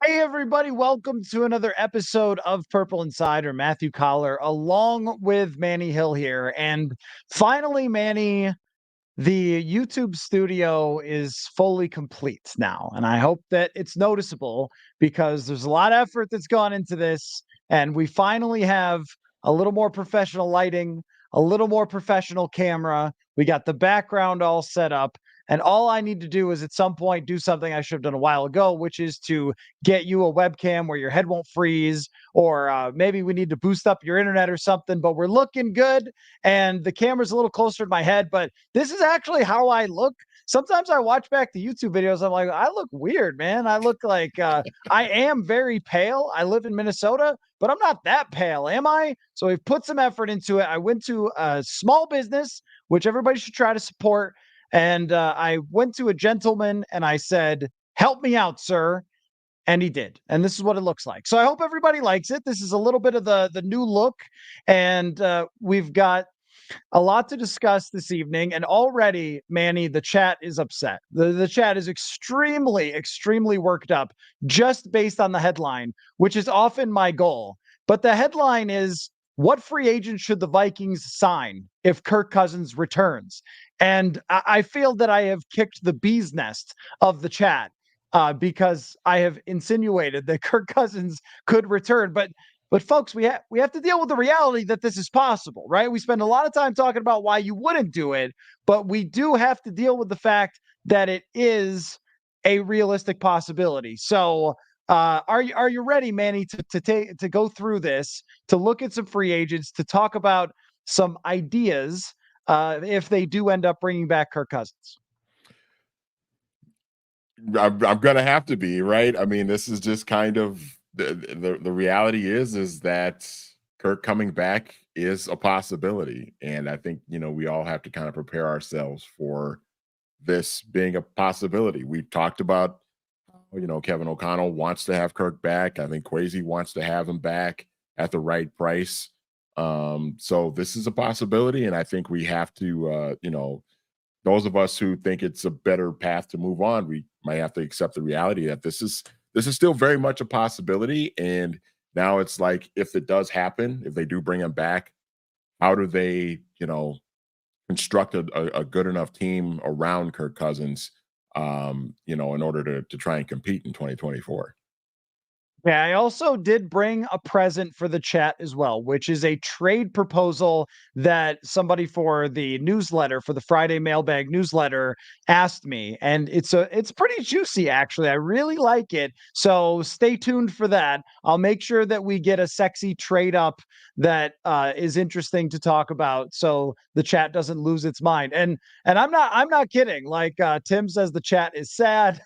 Hey, everybody, welcome to another episode of Purple Insider. Matthew Coller along with Manny Hill here. And finally, Manny, the YouTube studio is fully complete now. And I hope that it's noticeable because there's a lot of effort that's gone into this. And we finally have a little more professional lighting, a little more professional camera. We got the background all set up. And all I need to do is at some point do something I should have done a while ago, which is to get you a webcam where your head won't freeze, or maybe we need to boost up your internet or something. But we're looking good, and the camera's a little closer to my head. But this is actually how I look. Sometimes I watch back the YouTube videos. I'm like, I look weird, man. I look like I am very pale. I live in Minnesota, but I'm not that pale, am I? So we've put some effort into it. I went to a small business, which everybody should try to support. And I went to a gentleman and I said, "Help me out, sir." And he did. And this is what it looks like. So I hope everybody likes it. This is a little bit of the new look. And we've got a lot to discuss this evening. And already, Manny, the chat is upset. The chat is extremely worked up just based on the headline, which is often my goal. But the headline is, what free agent should the Vikings sign if Kirk Cousins returns? And I feel that I have kicked the bee's nest of the chat because I have insinuated that Kirk Cousins could return. But folks, we have to deal with the reality that this is possible, right? We spend a lot of time talking about why you wouldn't do it, but we do have to deal with the fact that it is a realistic possibility. So, are you ready, Manny, to go through this, to look at some free agents, to talk about some ideas if they do end up bringing back Kirk Cousins? I'm gonna have to be, right. I mean, this is just kind of the reality is that Kirk coming back is a possibility, and I think we all have to kind of prepare ourselves for this being a possibility. We've talked about, Kevin O'Connell wants to have Kirk back. I think Kwesi wants to have him back at the right price. So this is a possibility, and I think we have to, those of us who think it's a better path to move on, we might have to accept the reality that this is still very much a possibility. And now it's like, if it does happen, if they do bring him back, how do they, construct a good enough team around Kirk Cousins, in order to try and compete in 2024? Yeah, I also did bring a present for the chat as well, which is a trade proposal that somebody for the newsletter, for the Friday Mailbag newsletter, asked me, and it's pretty juicy, actually. I really like it, so stay tuned for that. I'll make sure that we get a sexy trade up that is interesting to talk about, so the chat doesn't lose its mind. And I'm not kidding. Like Tim says, the chat is sad.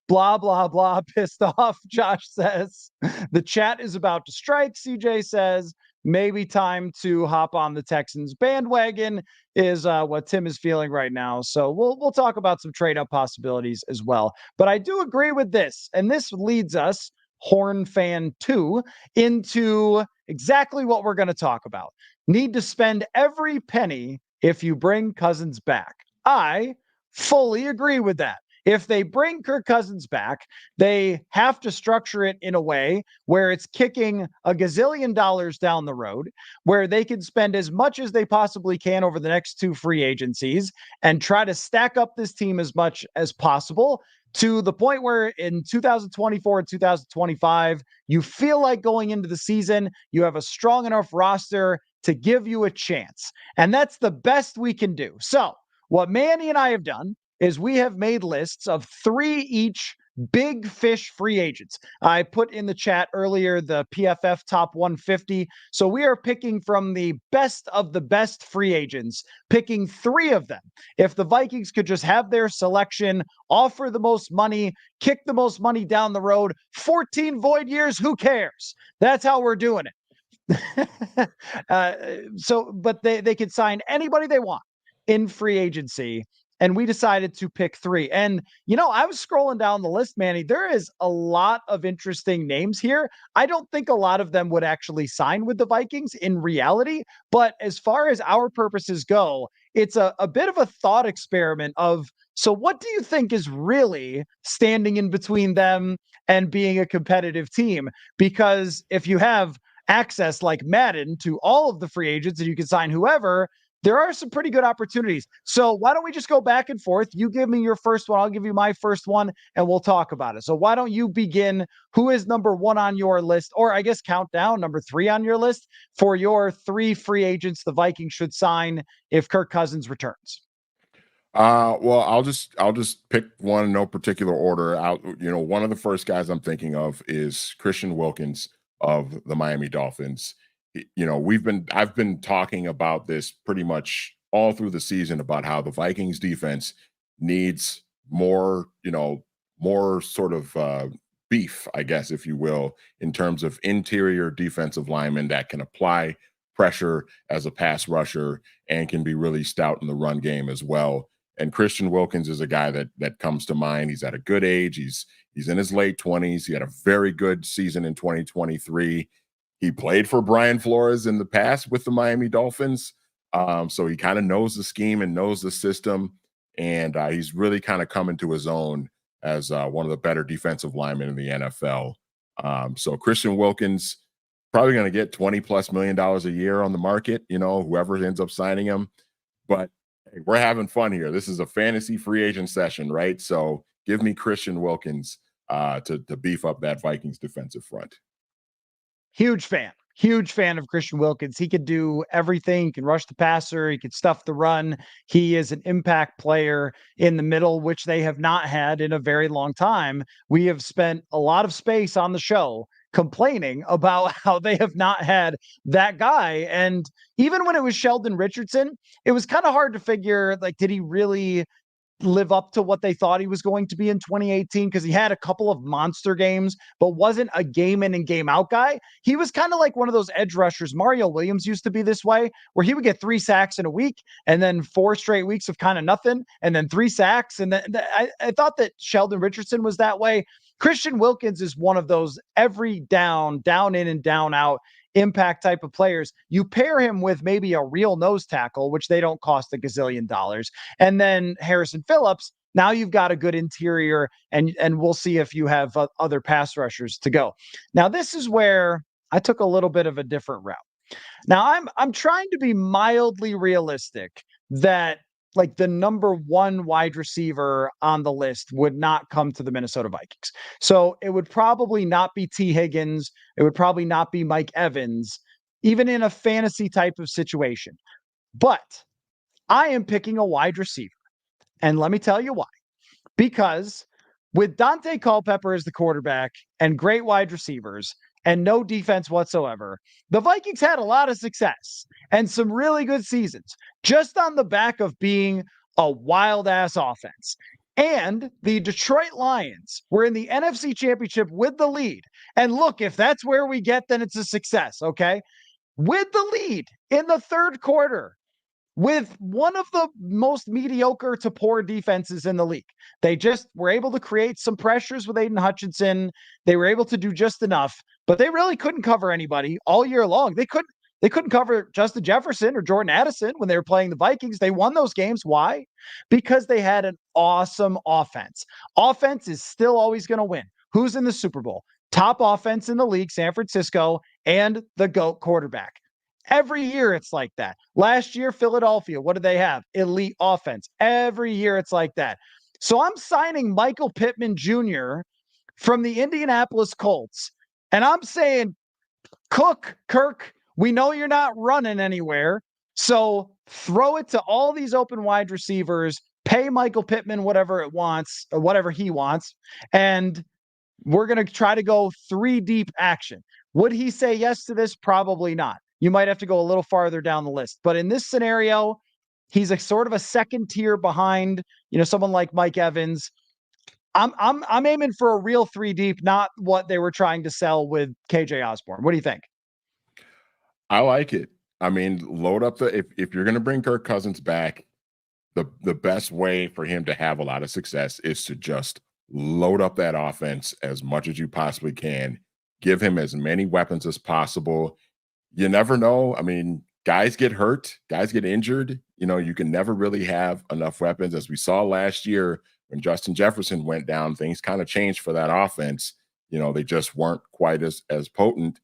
Blah blah blah, pissed off. Josh says the chat is about to strike. CJ says maybe time to hop on the Texans bandwagon is what Tim is feeling right now. So we'll talk about some trade up possibilities as well. But I do agree with this, and this leads us, Horn Fan 2, into exactly what we're going to talk about. Need to spend every penny if you bring Cousins back. I fully agree with that. If they bring Kirk Cousins back, they have to structure it in a way where it's kicking a gazillion dollars down the road, where they can spend as much as they possibly can over the next two free agencies and try to stack up this team as much as possible, to the point where in 2024 and 2025, you feel like going into the season, you have a strong enough roster to give you a chance. And that's the best we can do. So what Manny and I have done is we have made lists of 3 each big fish free agents. I put in the chat earlier the PFF top 150. So we are picking from the best of the best free agents, picking 3 of them. If the Vikings could just have their selection, offer the most money, kick the most money down the road, 14 void years, who cares? That's how we're doing it. But they could sign anybody they want in free agency. And we decided to pick 3. And, I was scrolling down the list, Manny. There is a lot of interesting names here. I don't think a lot of them would actually sign with the Vikings in reality. But as far as our purposes go, it's a bit of a thought experiment of So what do you think is really standing in between them and being a competitive team? Because if you have access like Madden to all of the free agents and you can sign whoever, there are some pretty good opportunities. So why don't we just go back and forth? You give me your first one, I'll give you my first one, and we'll talk about it. So why don't you begin? Who is number one on your list, or I guess count down number 3 on your list for your 3 free agents the Vikings should sign if Kirk Cousins returns? Well, I'll just pick one in no particular order. One of the first guys I'm thinking of is Christian Wilkins of the Miami Dolphins. I've been talking about this pretty much all through the season about how the Vikings defense needs more sort of beef, I guess, if you will, in terms of interior defensive linemen that can apply pressure as a pass rusher and can be really stout in the run game as well. And Christian Wilkins is a guy that comes to mind. He's at a good age. He's in his late 20s. He had a very good season in 2023. He played for Brian Flores in the past with the Miami Dolphins. So he kind of knows the scheme and knows the system. And he's really kind of coming to his own as one of the better defensive linemen in the NFL. So Christian Wilkins probably going to get $20+ million a year on the market, whoever ends up signing him. But hey, we're having fun here. This is a fantasy free agent session, right? So give me Christian Wilkins to beef up that Vikings defensive front. Huge fan of Christian Wilkins. He could do everything. He can rush the passer. He could stuff the run. He is an impact player in the middle, which they have not had in a very long time. We have spent a lot of space on the show complaining about how they have not had that guy. And even when it was Sheldon Richardson, it was kind of hard to figure, like, did he really live up to what they thought he was going to be in 2018, because he had a couple of monster games, but wasn't a game in and game out guy. He was kind of like one of those edge rushers. Mario Williams used to be this way, where he would get 3 sacks in a week and then 4 straight weeks of kind of nothing and then 3 sacks. And then I thought that Sheldon Richardson was that way. Christian Wilkins is one of those every down in and down out impact type of players. You pair him with maybe a real nose tackle, which they don't cost a gazillion dollars, and then Harrison Phillips. Now you've got a good interior, and we'll see if you have other pass rushers to go. Now this is where I took a little bit of a different route. Now I'm trying to be mildly realistic that like the number 1 wide receiver on the list would not come to the Minnesota Vikings. So it would probably not be T. Higgins. It would probably not be Mike Evans, even in a fantasy type of situation. But I am picking a wide receiver. And let me tell you why. Because with Dante Culpepper as the quarterback and great wide receivers and no defense whatsoever, the Vikings had a lot of success and some really good seasons just on the back of being a wild ass offense. And the Detroit Lions were in the NFC Championship with the lead. And look, if that's where we get, then it's a success. Okay. With the lead in the third quarter, with one of the most mediocre to poor defenses in the league. They just were able to create some pressures with Aiden Hutchinson. They were able to do just enough, but they really couldn't cover anybody all year long. They couldn't cover Justin Jefferson or Jordan Addison when they were playing the Vikings. They won those games. Why? Because they had an awesome offense. Offense is still always going to win. Who's in the Super Bowl? Top offense in the league, San Francisco, and the GOAT quarterback. Every year it's like that. Last year, Philadelphia, what did they have? Elite offense. Every year it's like that. So I'm signing Michael Pittman Jr. from the Indianapolis Colts. And I'm saying, Kirk, we know you're not running anywhere. So throw it to all these open wide receivers, pay Michael Pittman whatever it wants or whatever he wants. And we're going to try to go 3 deep action. Would he say yes to this? Probably not. You might have to go a little farther down the list. But in this scenario, he's a sort of a second tier behind, someone like Mike Evans. I'm aiming for a real 3 deep, not what they were trying to sell with KJ Osborne. What do you think? I like it. I mean, load up if you're going to bring Kirk Cousins back, the best way for him to have a lot of success is to just load up that offense as much as you possibly can. Give him as many weapons as possible. You never know. I mean, guys get hurt, guys get injured. You can never really have enough weapons. As we saw last year when Justin Jefferson went down, things kind of changed for that offense. They just weren't quite as potent.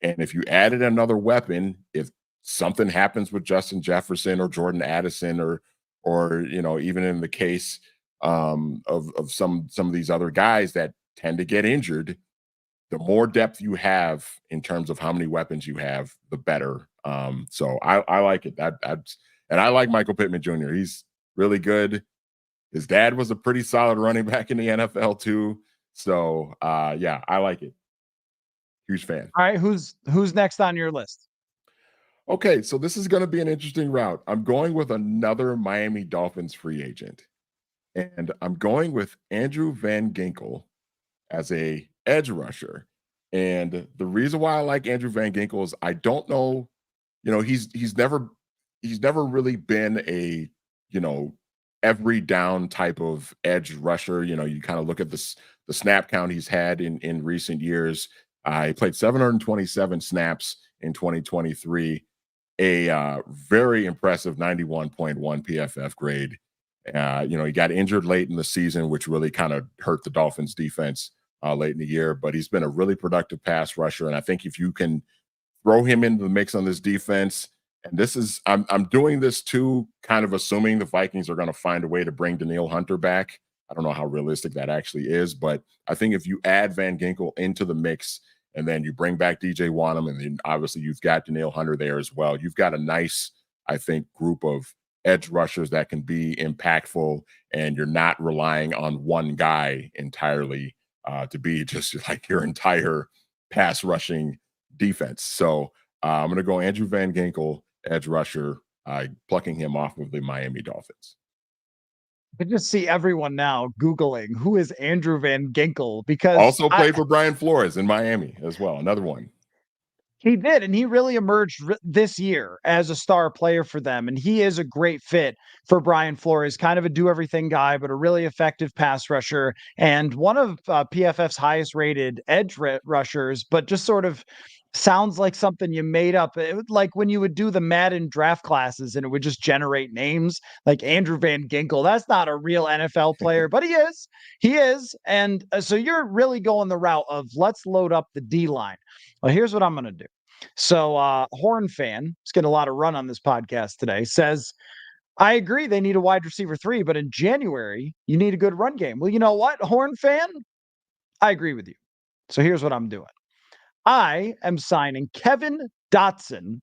And if you added another weapon, if something happens with Justin Jefferson or Jordan Addison or even in the case of some of these other guys that tend to get injured, the more depth you have in terms of how many weapons you have, the better. So I like it. And I like Michael Pittman Jr. He's really good. His dad was a pretty solid running back in the NFL too. So yeah, I like it. Huge fan. All right, who's next on your list? Okay, so this is going to be an interesting route. I'm going with another Miami Dolphins free agent, and I'm going with Andrew Van Ginkel as a edge rusher. And the reason why I like Andrew Van Ginkel is I don't know, he's never really been a, every down type of edge rusher. You kind of look at the snap count he's had in recent years. He played 727 snaps in 2023, a very impressive 91.1 PFF grade. He got injured late in the season, which really kind of hurt the Dolphins defense late in the year, but he's been a really productive pass rusher. And I think if you can throw him into the mix on this defense, and I'm doing this too, kind of assuming the Vikings are going to find a way to bring Danielle Hunter back. I don't know how realistic that actually is, but I think if you add Van Ginkel into the mix and then you bring back DJ Wanham, and then obviously you've got Danielle Hunter there as well, you've got a nice, I think, group of edge rushers that can be impactful, and you're not relying on one guy entirely to be just like your entire pass rushing defense. So I'm going to go Andrew Van Ginkel, edge rusher, plucking him off of the Miami Dolphins. I just see everyone now Googling who is Andrew Van Ginkel, because also played for Brian Flores in Miami as well. Another one. He did, and he really emerged this year as a star player for them, and he is a great fit for Brian Flores, kind of a do-everything guy, but a really effective pass rusher, and one of PFF's highest-rated edge rushers, but just sort of sounds like something you made up. Like when you would do the Madden draft classes and it would just generate names like Andrew Van Ginkel. That's not a real NFL player, but he is. He is. And so you're really going the route of let's load up the D-line. Well, here's what I'm going to do. So Horn fan, who's getting a lot of run on this podcast today, says, I agree they need a wide receiver 3, but in January, you need a good run game. Well, you know what, Horn fan? I agree with you. So here's what I'm doing. I am signing Kevin Dotson,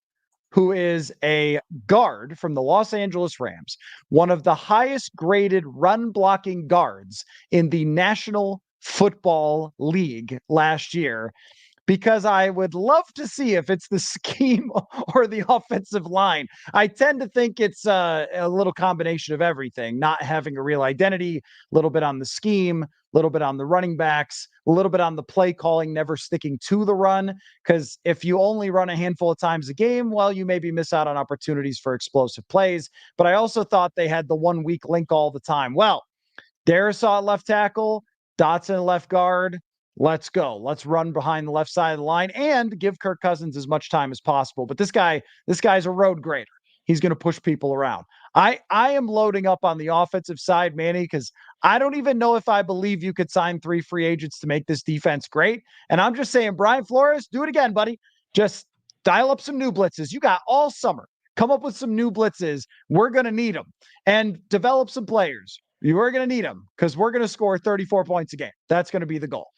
who is a guard from the Los Angeles Rams, one of the highest graded run blocking guards in the National Football League last year, because I would love to see if it's the scheme or the offensive line. I tend to think it's a little combination of everything, not having a real identity, a little bit on the scheme, a little bit on the running backs, a little bit on the play calling, never sticking to the run. Because if you only run a handful of times a game, well, you maybe miss out on opportunities for explosive plays. But I also thought they had the 1 weak link all the time. Well, Darrisaw left tackle, Dotson left guard. Let's go. Let's run behind the left side of the line and give Kirk Cousins as much time as possible. But this guy's a road grader. He's going to push people around. I am loading up on the offensive side, Manny, because I don't even know if I believe you could sign 3 free agents to make this defense great. And I'm just saying, Brian Flores, do it again, buddy. Just dial up some new blitzes. You got all summer. Come up with some new blitzes. We're going to need them. And develop some players. You are going to need them because we're going to score 34 points a game. That's going to be the goal.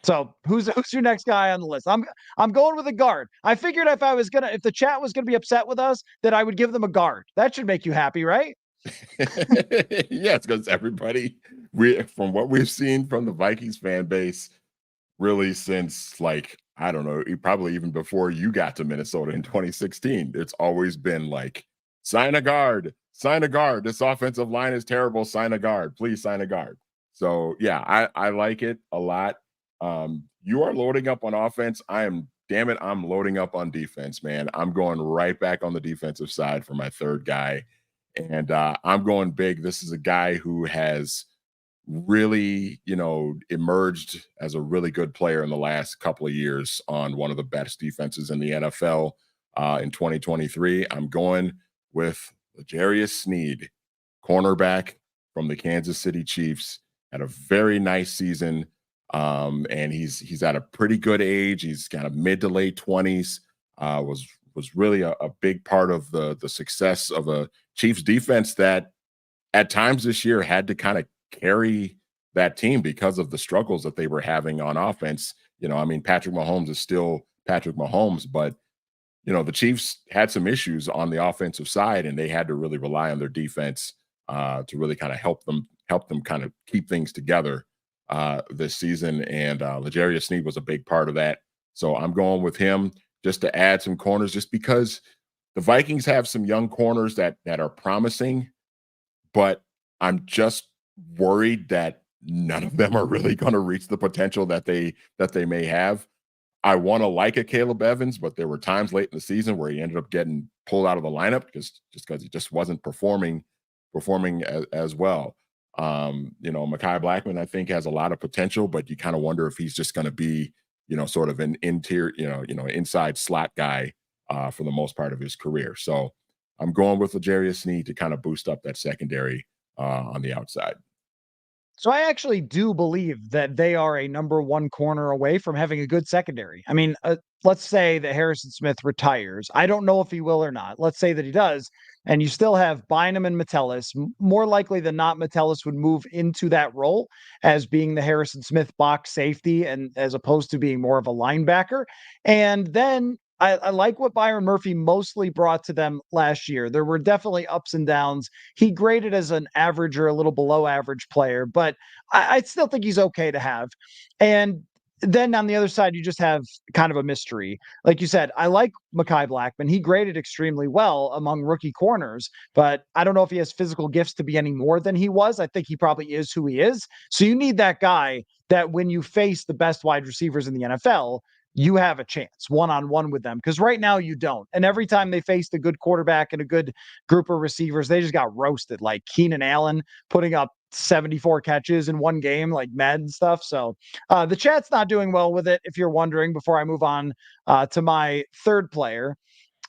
So who's your next guy on the list? I'm going with a guard. I figured if the chat was gonna be upset with us, that I would give them a guard. That should make you happy, right? Yes, because from what we've seen from the Vikings fan base, really since I don't know, probably even before you got to Minnesota in 2016, it's always been like, sign a guard. This offensive line is terrible. Sign a guard. Please sign a guard. So yeah, I like it a lot. You are loading up on offense. I'm loading up on defense, man. I'm going right back on the defensive side for my third guy. And I'm going big. This is a guy who has really, emerged as a really good player in the last couple of years on one of the best defenses in the NFL. in 2023. I'm going with L'Jarius Sneed, cornerback from the Kansas City Chiefs. Had a very nice season, and he's at a pretty good age. He's kind of mid to late 20s. Was really a big part of the success of a Chiefs defense that at times this year had to kind of carry that team because of the struggles that they were having on offense. I mean, Patrick Mahomes is still Patrick Mahomes, but the Chiefs had some issues on the offensive side, and they had to really rely on their defense to really kind of help them kind of keep things together this season. And L'Jarius Sneed was a big part of that. So I'm going with him just to add some corners, just because the Vikings have some young corners that are promising, but I'm just worried that none of them are really going to reach the potential that they may have. I want to like a Caleb Evans, but there were times late in the season where he ended up getting pulled out of the lineup because he just wasn't performing as well. Mekhi Blackman, I think, has a lot of potential, but you kind of wonder if he's just going to be, sort of an interior, inside slot guy for the most part of his career. So I'm going with L'Jarius Sneed to kind of boost up that secondary on the outside. So I actually do believe that they are a number one corner away from having a good secondary. I mean, let's say that Harrison Smith retires. I don't know if he will or not. Let's say that he does, and you still have Bynum and Metellus. More likely than not, Metellus would move into that role as being the Harrison Smith box safety, and as opposed to being more of a linebacker. And then I like what Byron Murphy mostly brought to them last year. There were definitely ups and downs. He graded as an average or a little below average player, but I still think he's okay to have. And then on the other side, you just have kind of a mystery. Like you said, I like Mekhi Blackman. He graded extremely well among rookie corners, but I don't know if he has physical gifts to be any more than he was. I think he probably is who he is. So you need that guy that when you face the best wide receivers in the NFL, you have a chance one-on-one with them, because right now you don't. And every time they faced a good quarterback and a good group of receivers, they just got roasted, like Keenan Allen putting up 74 catches in one game, like Madden stuff. So the chat's not doing well with it, if you're wondering, before I move on to my third player.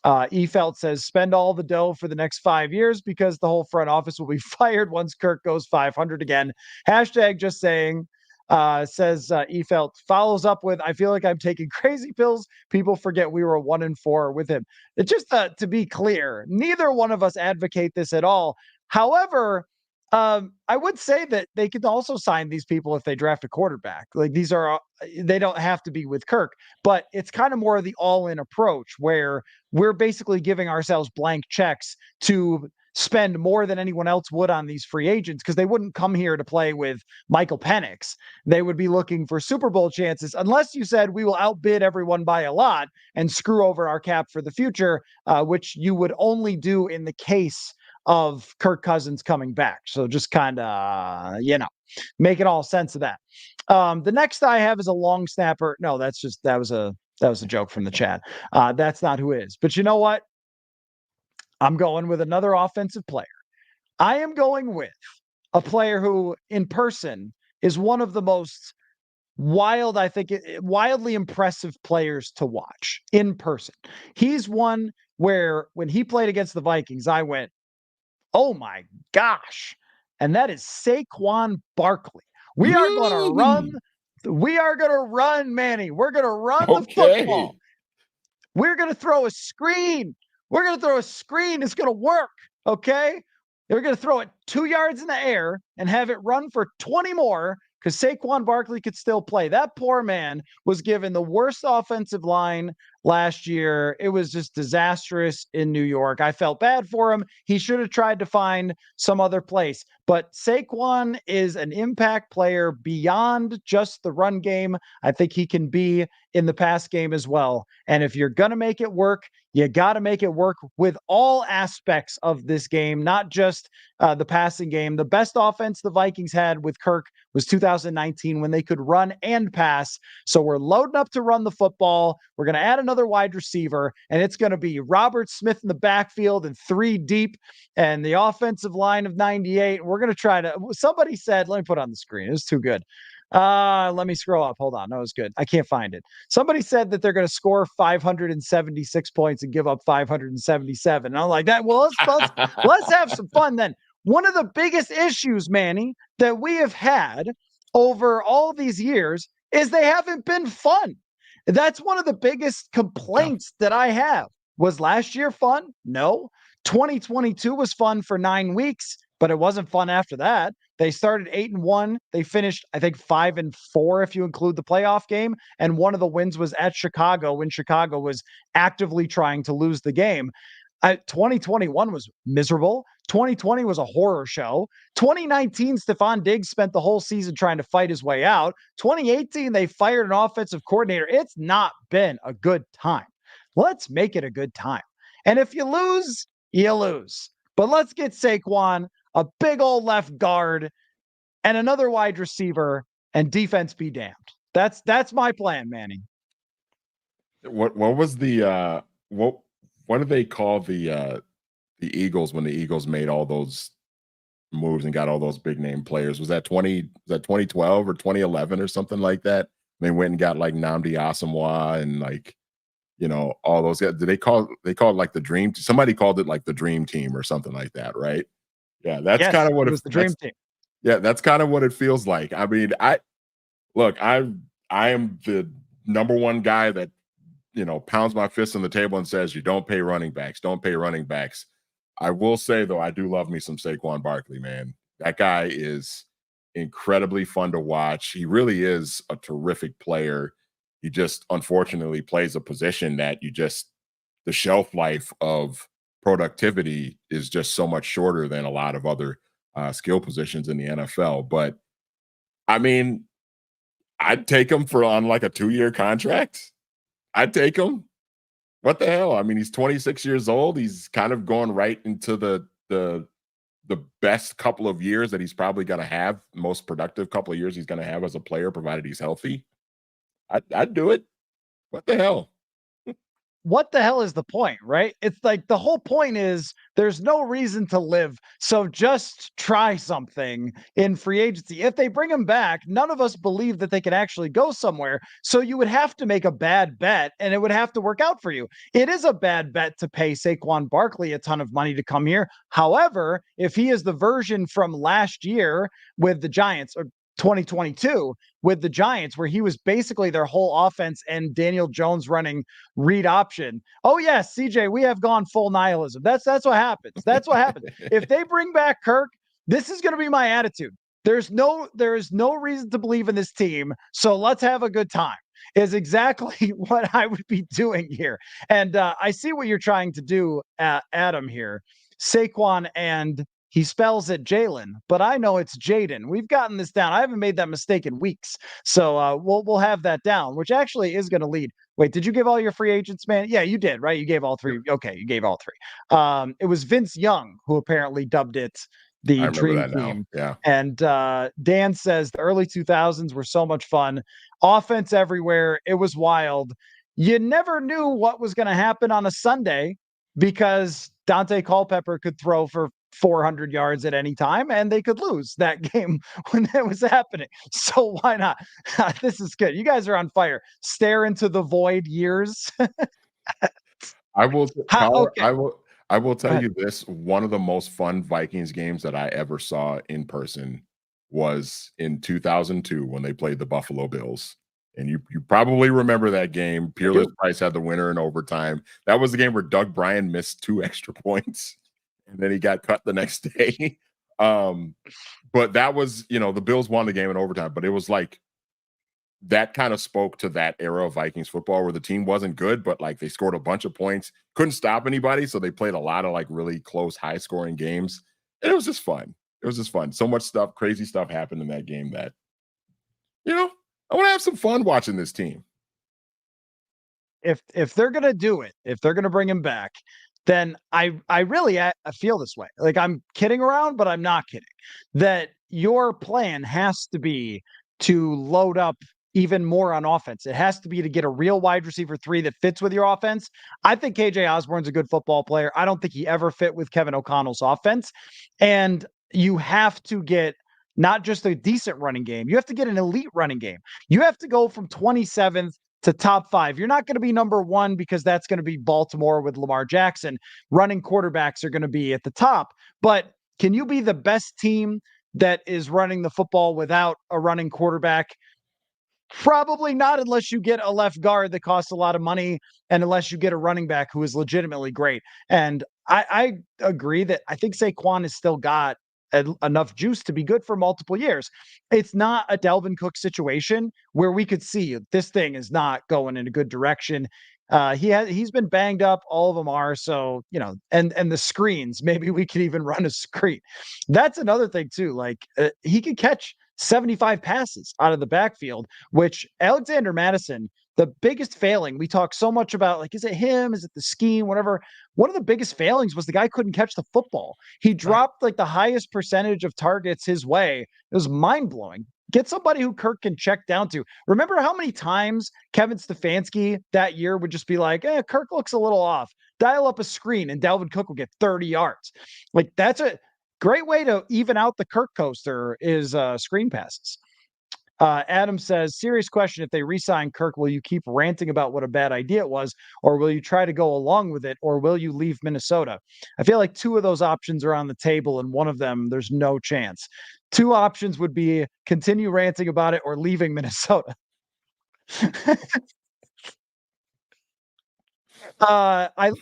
Efelt says, spend all the dough for the next 5 years because the whole front office will be fired once Kirk goes 500 again. Hashtag just saying. Says Efelt, follows up with, I feel like I'm taking crazy pills. People forget we were 1-4 with him. It's just to be clear, neither one of us advocate this at all. However, I would say that they could also sign these people if they draft a quarterback. Like they don't have to be with Kirk, but it's kind of more of the all-in approach where we're basically giving ourselves blank checks to spend more than anyone else would on these free agents, because they wouldn't come here to play with Michael Penix. They would be looking for Super Bowl chances, unless you said we will outbid everyone by a lot and screw over our cap for the future, which you would only do in the case of Kirk Cousins coming back. So just kind of, making all sense of that. The next I have is a long snapper. No, that was a joke from the chat. That's not who it is. But you know what? I'm going with another offensive player. I am going with a player who, in person, is one of the most wildly impressive players to watch in person. He's one where when he played against the Vikings, I went, oh my gosh. And that is Saquon Barkley. We are going to run. We are going to run, Manny. We're going to run the football. We're going to throw a screen. We're going to throw a screen. It's going to work. Okay. They're going to throw it 2 yards in the air and have it run for 20 more, because Saquon Barkley could still play. That poor man was given the worst offensive line last year. It was just disastrous in New York. I felt bad for him. He should have tried to find some other place. But Saquon is an impact player beyond just the run game. I think he can be in the pass game as well. And if you're going to make it work, you got to make it work with all aspects of this game, not just the passing game. The best offense the Vikings had with Kirk was 2019, when they could run and pass. So we're loading up to run the football. We're going to add another wide receiver, and it's going to be Robert Smith in the backfield and 3 deep and the offensive line of 98. We're going to try to, somebody said, let me put it on the screen. It was too good. Let me scroll up. Hold on. That was good. I can't find it. Somebody said that they're going to score 576 points and give up 577. And I'm like that. Well, let's have some fun then. One of the biggest issues, Manny, that we have had over all these years is they haven't been fun. That's one of the biggest Yeah. complaints that I have. Was last year fun? No. 2022 was fun for 9 weeks, but it wasn't fun after that. They started 8-1. They finished, I think, 5-4 if you include the playoff game. And one of the wins was at Chicago when Chicago was actively trying to lose the game. 2021 was miserable. 2020 was a horror show. 2019, Stephon Diggs spent the whole season trying to fight his way out. 2018, they fired an offensive coordinator. It's not been a good time. Let's make it a good time. And if you lose, you lose. But let's get Saquon, a big old left guard, and another wide receiver, and defense be damned. That's my plan, Manny. What was the what do they call the Eagles when the Eagles made all those moves and got all those big name players? Was that 2012 or 2011 or something like that? They went and got like Nnamdi Asomugha and like, you know, all those guys. Did they call it like the dream? Somebody called it like the dream team or something like that, right? Yeah, that's Yes, kind of what it was the dream team. yeah, that's kind of what it feels like. I mean, I am the number one guy that, you know, pounds my fist on the table and says you don't pay running backs, don't pay running backs. I will say though, I do love me some Saquon Barkley, man. That guy is incredibly fun to watch. He really is a terrific player. He just unfortunately plays a position that the shelf life of productivity is just so much shorter than a lot of other skill positions in the NFL. But I mean, I'd take him on like a 2-year contract. I'd take him. What the hell? I mean, he's 26 years old. He's kind of going right into the best couple of years that he's probably going to have, most productive couple of years he's going to have as a player, provided he's healthy. I'd do it. What the hell? What the hell is the point, right? It's like the whole point is there's no reason to live. So just try something in free agency. If they bring him back, none of us believe that they can actually go somewhere. So you would have to make a bad bet and it would have to work out for you. It is a bad bet to pay Saquon Barkley a ton of money to come here. However, if he is the version from last year with the Giants or 2022 with the Giants, where he was basically their whole offense and Daniel Jones running read option. Oh yes, CJ, we have gone full nihilism. That's what happens. That's what happens. If they bring back Kirk, this is going to be my attitude. There is no reason to believe in this team. So let's have a good time. Is exactly what I would be doing here. And I see what you're trying to do, Adam, here. Saquon and he spells it Jalen, but I know it's Jaden. We've gotten this down. I haven't made that mistake in weeks. So we'll have that down, which actually is going to lead. Wait, did you give all your free agents, man? Yeah, you did, right? You gave all three. Okay, you gave all three. It was Vince Young who apparently dubbed it I the remember Dream that now. Team. Yeah. And Dan says the early 2000s were so much fun. Offense everywhere. It was wild. You never knew what was going to happen on a Sunday because Dante Culpepper could throw for 400 yards at any time and they could lose that game when that was happening. So why not? This is good. You guys are on fire. Stare into the void years. I will Okay. I will tell you this, one of the most fun Vikings games that I ever saw in person was in 2002 when they played the Buffalo Bills. And you probably remember that game. Peerless Price had the winner in overtime. That was the game where Doug Bryan missed 2 extra points and then he got cut the next day. But that was, you know, the Bills won the game in overtime, but it was like that kind of spoke to that era of Vikings football where the team wasn't good, but like they scored a bunch of points, couldn't stop anybody. So they played a lot of like really close, high scoring games. And it was just fun. It was just fun. So much stuff, crazy stuff happened in that game that, you know, I want to have some fun watching this team. If they're gonna do it, if they're gonna bring him back, then I really I feel this way. Like I'm kidding around, but I'm not kidding. That your plan has to be to load up even more on offense. It has to be to get a real wide receiver 3 that fits with your offense. I think KJ Osborne's a good football player. I don't think he ever fit with Kevin O'Connell's offense. And you have to get not just a decent running game. You have to get an elite running game. You have to go from 27th to top 5. You're not going to be number 1 because that's going to be Baltimore with Lamar Jackson. Running quarterbacks are going to be at the top. But can you be the best team that is running the football without a running quarterback? Probably not, unless you get a left guard that costs a lot of money and unless you get a running back who is legitimately great. And I agree that I think Saquon has still got enough juice to be good for multiple years. It's not a Dalvin Cook situation where we could see this thing is not going in a good direction. He's been banged up. All of them are. So, and the screens, maybe we could even run a screen. That's another thing too. Like he could catch 75 passes out of the backfield, which Alexander Madison, the biggest failing, we talk so much about, like, is it him? Is it the scheme? Whatever. One of the biggest failings was the guy couldn't catch the football. He dropped like the highest percentage of targets his way. It was mind blowing. Get somebody who Kirk can check down to. Remember how many times Kevin Stefanski that year would just be like, Kirk looks a little off. Dial up a screen and Dalvin Cook will get 30 yards. Like, that's a great way to even out the Kirk coaster is screen passes. Adam says, serious question. If they re-sign Kirk, will you keep ranting about what a bad idea it was, or will you try to go along with it, or will you leave Minnesota? I feel like 2 of those options are on the table, and one of them, there's no chance. 2 options would be continue ranting about it or leaving Minnesota.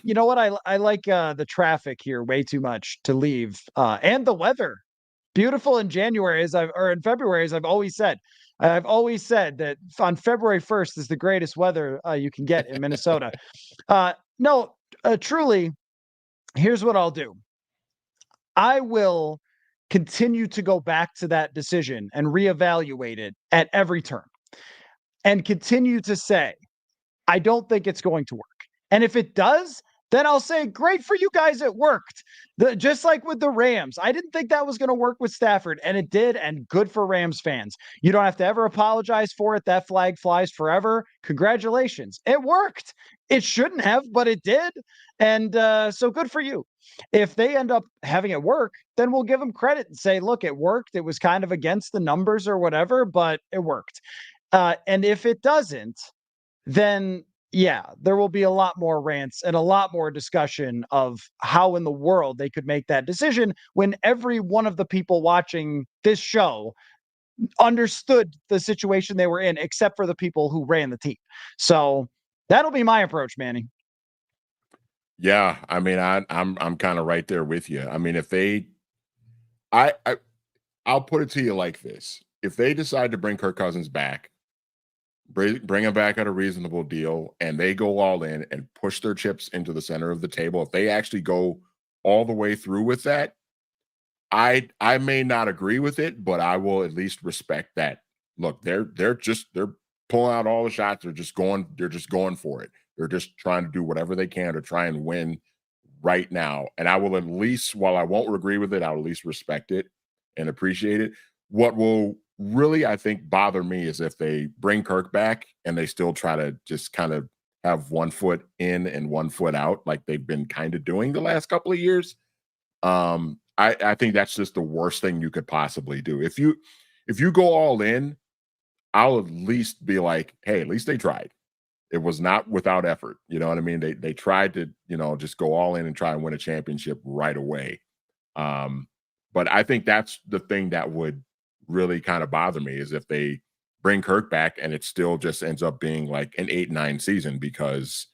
You know what? I like the traffic here way too much to leave, and the weather. Beautiful in January, or in February, as I've always said. I've always said that on February 1st is the greatest weather you can get in Minnesota. No, truly, here's what I'll do. I will continue to go back to that decision and reevaluate it at every turn and continue to say, I don't think it's going to work. And if it does, then I'll say, great for you guys, it worked. Just like with the Rams. I didn't think that was going to work with Stafford, and it did, and good for Rams fans. You don't have to ever apologize for it. That flag flies forever. Congratulations. It worked. It shouldn't have, but it did. And so good for you. If they end up having it work, then we'll give them credit and say, look, it worked. It was kind of against the numbers or whatever, but it worked. And if it doesn't, then yeah, there will be a lot more rants and a lot more discussion of how in the world they could make that decision when every one of the people watching this show understood the situation they were in, except for the people who ran the team. So that'll be my approach, Manny. Yeah, I mean, I'm kind of right there with you. I mean, if they, I'll put it to you like this: if they decide to bring Kirk Cousins back, bring him back at a reasonable deal, and they go all in and push their chips into the center of the table, if they actually go all the way through with that, I may not agree with it, but I will at least respect that. Look, they're pulling out all the shots. They're just going for it. They're just trying to do whatever they can to try and win right now. And I will at least, while I won't agree with it, I'll at least respect it and appreciate it. What will really, I think, bother me is if they bring Kirk back and they still try to just kind of have 1 foot in and 1 foot out, like they've been kind of doing the last couple of years. I think that's just the worst thing you could possibly do. If you go all in, I'll at least be like, hey, at least they tried. It was not without effort. You know what I mean? They tried to, just go all in and try and win a championship right away. But I think that's the thing that would really kind of bother me is if they bring Kirk back and it still just ends up being like an 8-9 season because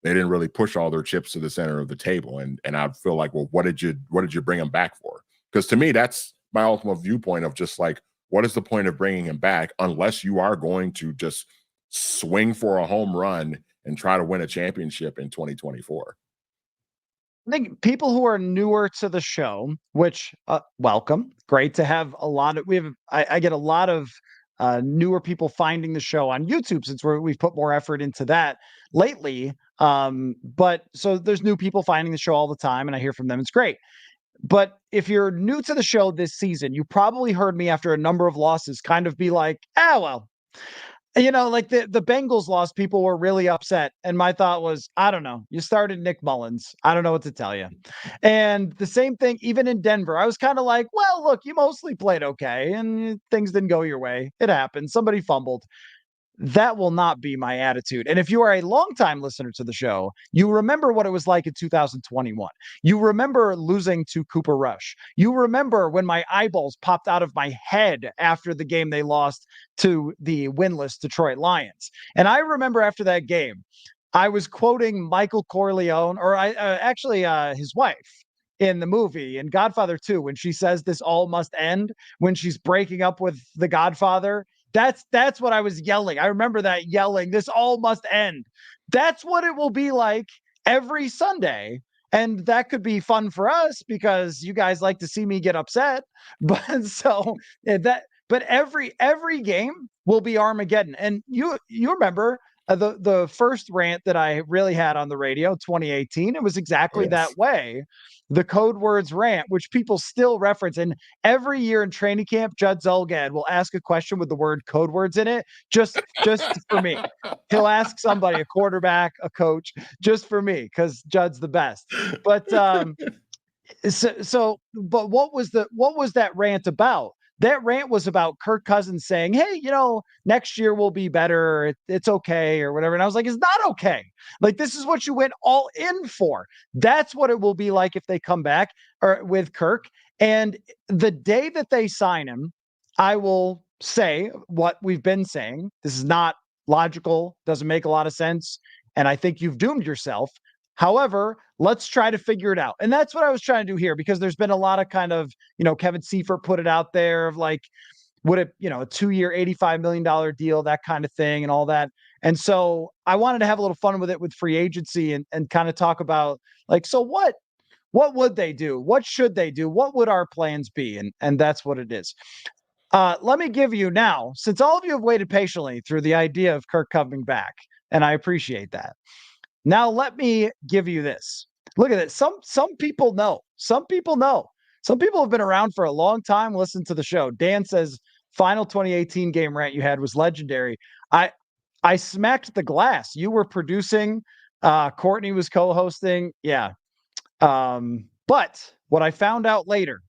they didn't really push all their chips to the center of the table. And I feel like, well, what did you bring him back for? Because to me, that's my ultimate viewpoint of just like, what is the point of bringing him back unless you are going to just swing for a home run and try to win a championship in 2024? I think people who are newer to the show, which welcome, great to have a lot of. I get a lot of newer people finding the show on YouTube since we've put more effort into that lately. But so there's new people finding the show all the time, and I hear from them. It's great. But if you're new to the show this season, you probably heard me after a number of losses kind of be like, well, like the Bengals lost, people were really upset. And my thought was, I don't know. You started Nick Mullins. I don't know what to tell you. And the same thing, even in Denver, I was kind of like, well, look, you mostly played okay and things didn't go your way. It happened. Somebody fumbled. That will not be my attitude. And if you are a longtime listener to the show, you remember what it was like in 2021. You remember losing to Cooper Rush. You remember when my eyeballs popped out of my head after the game they lost to the winless Detroit Lions. And I remember after that game, I was quoting Michael Corleone, or his wife in the movie in Godfather 2 when she says this all must end when she's breaking up with the Godfather. That's what I was yelling. I remember that yelling, this all must end. That's what it will be like every Sunday. And that could be fun for us because you guys like to see me get upset. But but every game will be Armageddon. And you remember the first rant that I really had on the radio, 2018, it was exactly that way. The code words rant, which people still reference. And every year in training camp, Judd Zulgad will ask a question with the word code words in it, just for me. He'll ask somebody, a quarterback, a coach, just for me, because Judd's the best. But but what was that rant about? That rant was about Kirk Cousins saying, hey, next year will be better. It's okay or whatever. And I was like, it's not okay. Like, this is what you went all in for. That's what it will be like if they come back or with Kirk. And the day that they sign him, I will say what we've been saying. This is not logical, doesn't make a lot of sense. And I think you've doomed yourself. However, let's try to figure it out. And that's what I was trying to do here, because there's been a lot of kind of, Kevin Seifert put it out there of like, would it, a 2-year, $85 million deal, that kind of thing and all that. And so I wanted to have a little fun with it with free agency and kind of talk about like, so what would they do? What should they do? What would our plans be? And that's what it is. Let me give you now, since all of you have waited patiently through the idea of Kirk coming back, and I appreciate that. Now let me give you this. Look at it. Some people know. Some people know. Some people have been around for a long time. Listen to the show. Dan says final 2018 game rant you had was legendary. I smacked the glass. You were producing. Courtney was co-hosting. Yeah. But what I found out later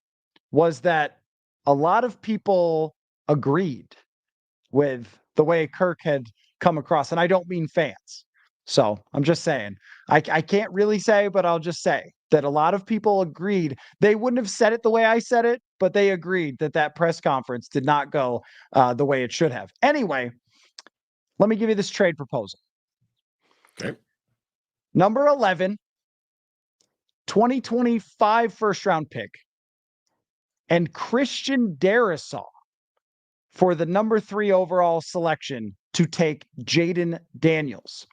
was that a lot of people agreed with the way Kirk had come across, and I don't mean fans. So I'm just saying, I can't really say, but I'll just say that a lot of people agreed. They wouldn't have said it the way I said it, but they agreed that press conference did not go the way it should have. Anyway, let me give you this trade proposal. Okay. Number 11, 2025 first round pick, and Christian Darrisaw for the number 3 overall selection to take Jaden Daniels.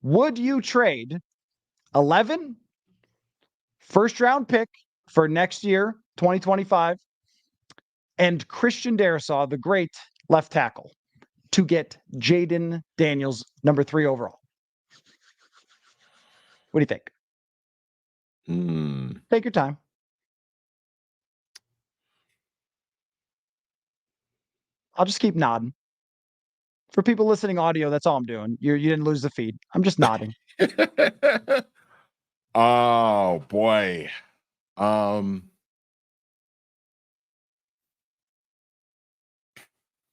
Would you trade 11 first round pick for next year, 2025, and Christian Darrisaw, the great left tackle, to get Jaden Daniels, number 3 overall? What do you think? Take your time. I'll just keep nodding. For people listening audio, that's all I'm doing. You didn't lose the feed. I'm just nodding. Oh boy.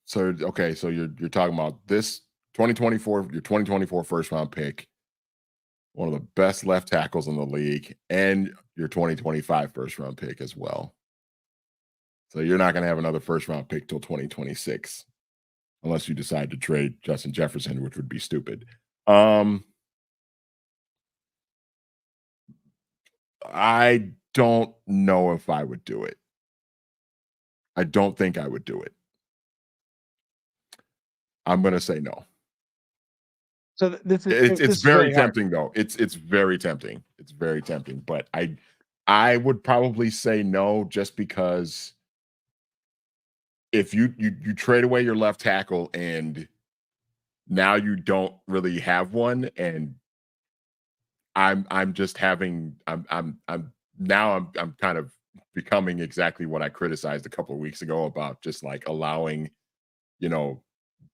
So okay, so you're talking about this 2024, your 2024 first round pick, one of the best left tackles in the league, and your 2025 first round pick as well. So you're not going to have another first round pick till 2026, unless you decide to trade Justin Jefferson, which would be stupid. I don't know if I would do it. I don't think I would do it. I'm going to say no. So this it's very tempting though. It's very tempting. It's very tempting, but I would probably say no, just because if you trade away your left tackle and now you don't really have one, and I'm kind of becoming exactly what I criticized a couple of weeks ago about just like allowing,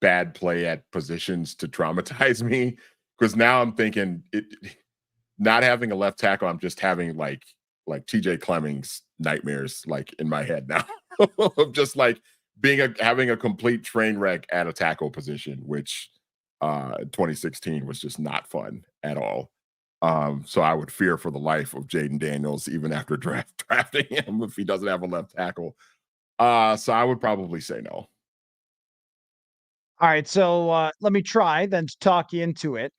bad play at positions to traumatize me, because now I'm thinking not having a left tackle, I'm just having like TJ Clemmings nightmares like in my head now of just like having a complete train wreck at a tackle position, which 2016 was just not fun at all. So I would fear for the life of Jaden Daniels even after drafting him if he doesn't have a left tackle. So I would probably say no. All right, so let me try then to talk you into it.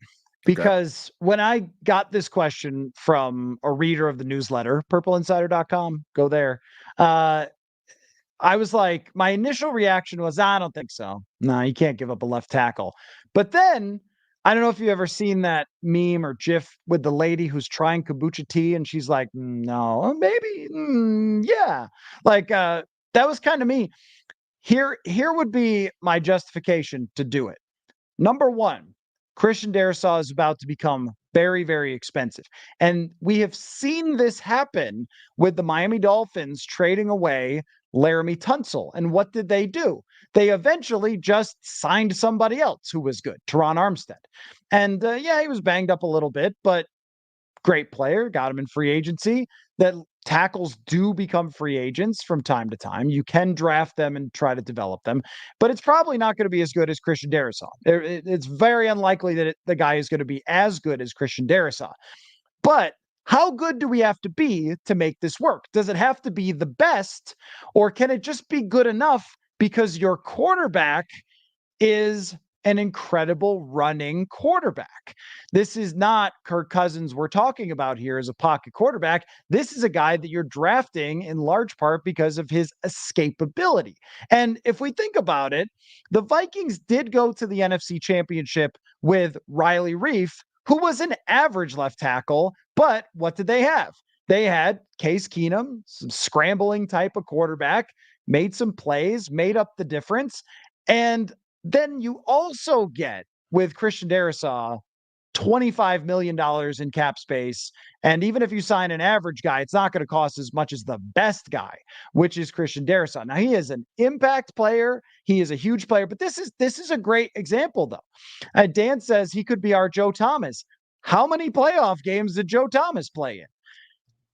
Okay. Because when I got this question from a reader of the newsletter, purpleinsider.com, go there. I was like, my initial reaction was, I don't think so. No, you can't give up a left tackle. But then I don't know if you've ever seen that meme or GIF with the lady who's trying kombucha tea and she's like, no, maybe, yeah. Like that was kind of me. Here would be my justification to do it. Number one, Christian Darrisaw is about to become very, very expensive. And we have seen this happen with the Miami Dolphins trading away Laramie Tunsil. And what did they do? They eventually just signed somebody else who was good, Teron Armstead. And yeah, he was banged up a little bit, but great player, got him in free agency. That tackles do become free agents from time to time. You can draft them and try to develop them, but it's probably not going to be as good as Christian Darrisaw. It's very unlikely that the guy is going to be as good as Christian Darrisaw. But how good do we have to be to make this work? Does it have to be the best, or can it just be good enough because your quarterback is an incredible running quarterback? This is not Kirk Cousins we're talking about here as a pocket quarterback. This is a guy that you're drafting in large part because of his escapability. And if we think about it, the Vikings did go to the NFC Championship with Riley Reiff, who was an average left tackle, but what did they have? They had Case Keenum, some scrambling type of quarterback, made some plays, made up the difference. And then you also get with Christian Darrisaw $25 million in cap space. And even if you sign an average guy, it's not going to cost as much as the best guy, which is Christian Darrisaw. Now, he is an impact player. He is a huge player, but this is a great example, though. Dan says he could be our Joe Thomas. How many playoff games did Joe Thomas play in?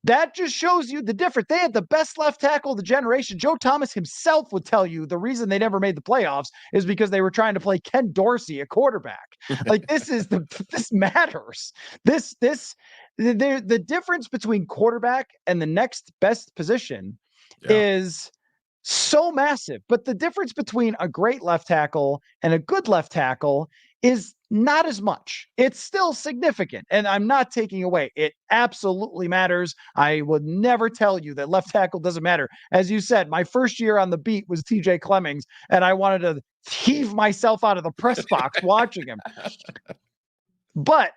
That just shows you the difference. They had the best left tackle of the generation. Joe Thomas himself would tell you the reason they never made the playoffs is because they were trying to play Ken Dorsey, a quarterback. Like this matters. The difference between quarterback and the next best position is so massive. But the difference between a great left tackle and a good left tackle is not as much. It's still significant. And I'm not taking away. It absolutely matters. I would never tell you that left tackle doesn't matter. As you said, my first year on the beat was TJ Clemmings, and I wanted to heave myself out of the press box watching him. But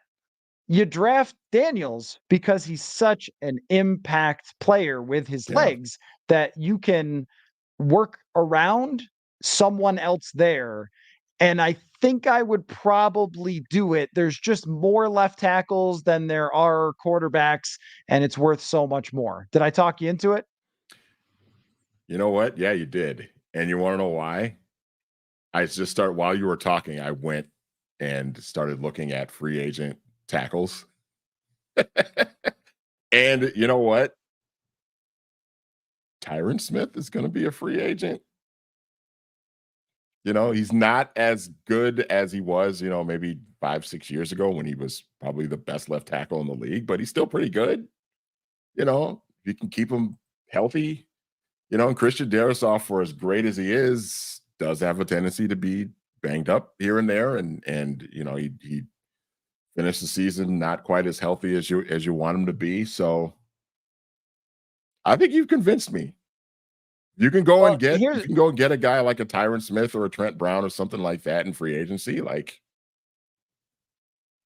you draft Daniels because he's such an impact player with his legs that you can work around someone else there. And I think I would probably do it. There's just more left tackles than there are quarterbacks, and it's worth so much more. Did I talk you into it? You know what? Yeah, you did. And you want to know why? While you were talking, I went and started looking at free agent tackles. And you know what? Tyron Smith is going to be a free agent. He's not as good as he was, maybe 5-6 years ago when he was probably the best left tackle in the league, but he's still pretty good. You can keep him healthy, and Christian Darrisaw, for as great as he is, does have a tendency to be banged up here and there. And he finished the season not quite as healthy as you want him to be. So I think you've convinced me. You can go and get a guy like a Tyron Smith or a Trent Brown or something like that in free agency. Like,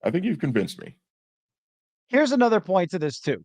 I think you've convinced me. Here's another point to this too.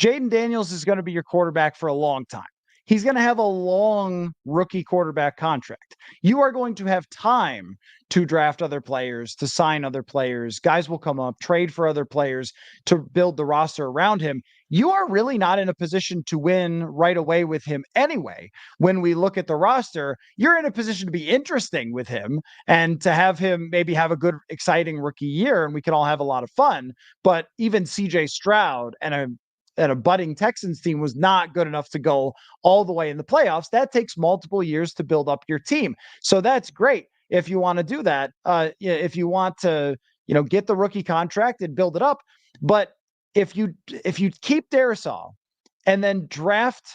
Jaden Daniels is going to be your quarterback for a long time. he's going to have a long rookie quarterback contract. You are going to have time to draft other players, to sign other players. Guys will come up, trade for other players to build the roster around him. You are really not in a position to win right away with him anyway. When we look at the roster, you're in a position to be interesting with him and to have him maybe have a good, exciting rookie year, and we can all have a lot of fun. But even CJ Stroud and a budding Texans team was not good enough to go all the way in the playoffs. That takes multiple years to build up your team. So that's great if you want to do that. If you want to, get the rookie contract and build it up. But if you keep Darrisaw and then draft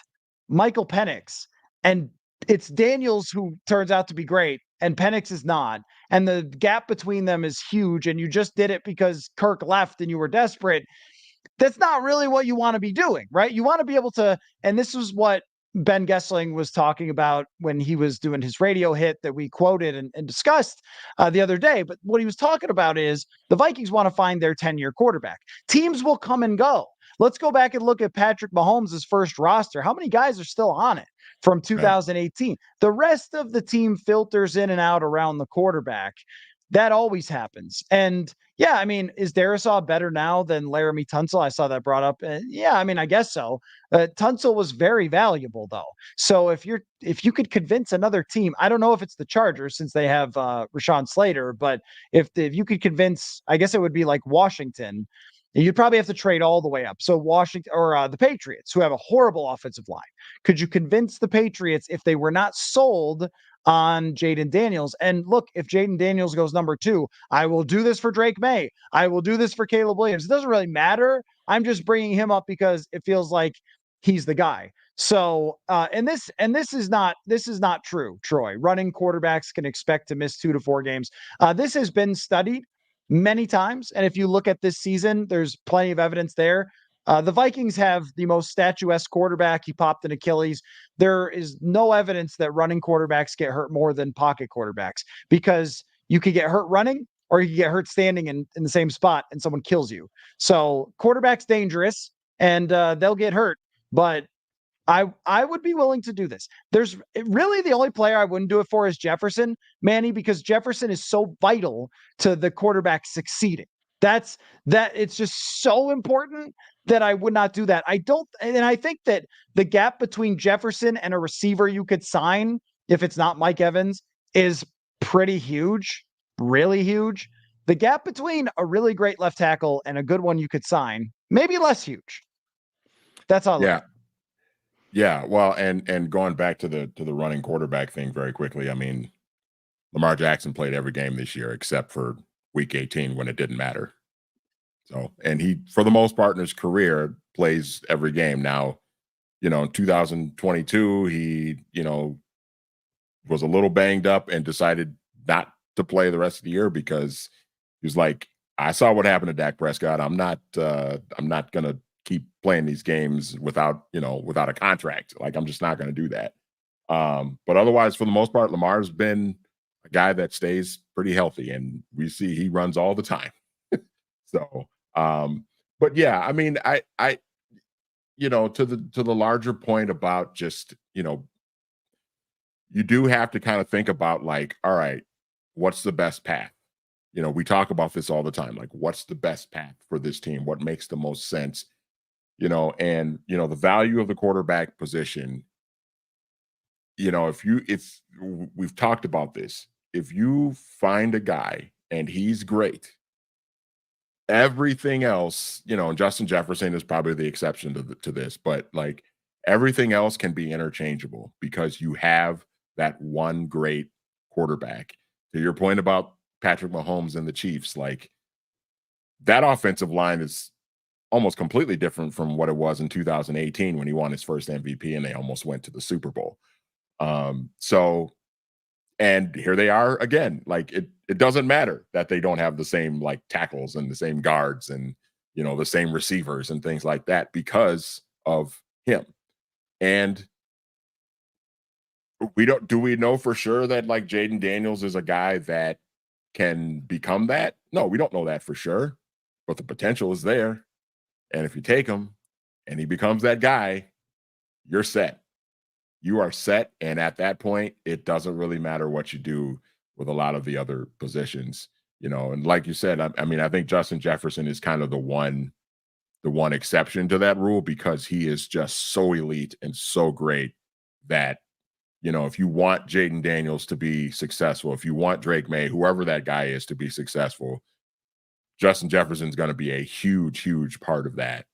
Michael Penix, and it's Daniels who turns out to be great and Penix is not, and the gap between them is huge, and you just did it because Kirk left and you were desperate, that's not really what you want to be doing, right? You want to be able to, and this was what Ben Gessling was talking about when he was doing his radio hit that we quoted and discussed the other day. But what he was talking about is the Vikings want to find their 10-year quarterback. Teams will come and go. Let's go back and look at Patrick Mahomes' first roster. How many guys are still on it from 2018? Right. The rest of the team filters in and out around the quarterback. That always happens. And yeah, I mean, is Darrisaw better now than Laramie Tunsil? I saw that brought up. Yeah, I mean, I guess so. Tunsil was very valuable, though. So if you could convince another team, I don't know if it's the Chargers since they have Rashawn Slater, but if you could convince, I guess it would be like Washington. You'd probably have to trade all the way up. So Washington or the Patriots, who have a horrible offensive line, could you convince the Patriots if they were not sold on Jaden Daniels? And look, if Jaden Daniels goes number 2, I will do this for Drake May. I will do this for Caleb Williams. It doesn't really matter. I'm just bringing him up because it feels like he's the guy. So, and this is not true, Troy. Running quarterbacks can expect to miss 2 to 4 games. This has been studied many times. And if you look at this season, there's plenty of evidence there. The Vikings have the most statuesque quarterback. He popped an Achilles. There is no evidence that running quarterbacks get hurt more than pocket quarterbacks, because you could get hurt running or you could get hurt standing in the same spot and someone kills you. So quarterback's dangerous and they'll get hurt. But I would be willing to do this. There's really the only player I wouldn't do it for is Jefferson, Manny, because Jefferson is so vital to the quarterback succeeding. It's just so important that I would not do that. And I think that the gap between Jefferson and a receiver you could sign, if it's not Mike Evans, is pretty huge, really huge. The gap between a really great left tackle and a good one you could sign, maybe less huge. That's all. Yeah. Yeah, well, and going back to the running quarterback thing very quickly, I mean, Lamar Jackson played every game this year except for week 18 when it didn't matter. So, and he, for the most part in his career, plays every game. Now, in 2022, he, was a little banged up and decided not to play the rest of the year because he was like, I saw what happened to Dak Prescott. I'm not going to keep playing these games without a contract. Like, I'm just not going to do that. But otherwise, for the most part, Lamar's been a guy that stays pretty healthy, and we see he runs all the time. So, but yeah, I mean, I to the larger point about just, you do have to kind of think about, like, all right, what's the best path? We talk about this all the time. Like, what's the best path for this team? What makes the most sense? And the value of the quarterback position, if we've talked about this, if you find a guy and he's great, everything else, and Justin Jefferson is probably the exception to this, but like everything else can be interchangeable because you have that one great quarterback. To your point about Patrick Mahomes and the Chiefs, like, that offensive line is almost completely different from what it was in 2018 when he won his first MVP and they almost went to the Super Bowl. So, and here they are again. Like, it doesn't matter that they don't have the same, like, tackles and the same guards and, the same receivers and things like that because of him. And do we know for sure that, like, Jaden Daniels is a guy that can become that? No, we don't know that for sure, but the potential is there. And if you take him and he becomes that guy, you're set. you are set. And at that point, it doesn't really matter what you do with a lot of the other positions, and like you said, I mean, I think Justin Jefferson is kind of the one exception to that rule because he is just so elite and so great that, if you want Jaden Daniels to be successful, if you want Drake May, whoever that guy is to be successful, Justin Jefferson's going to be a huge, huge part of that.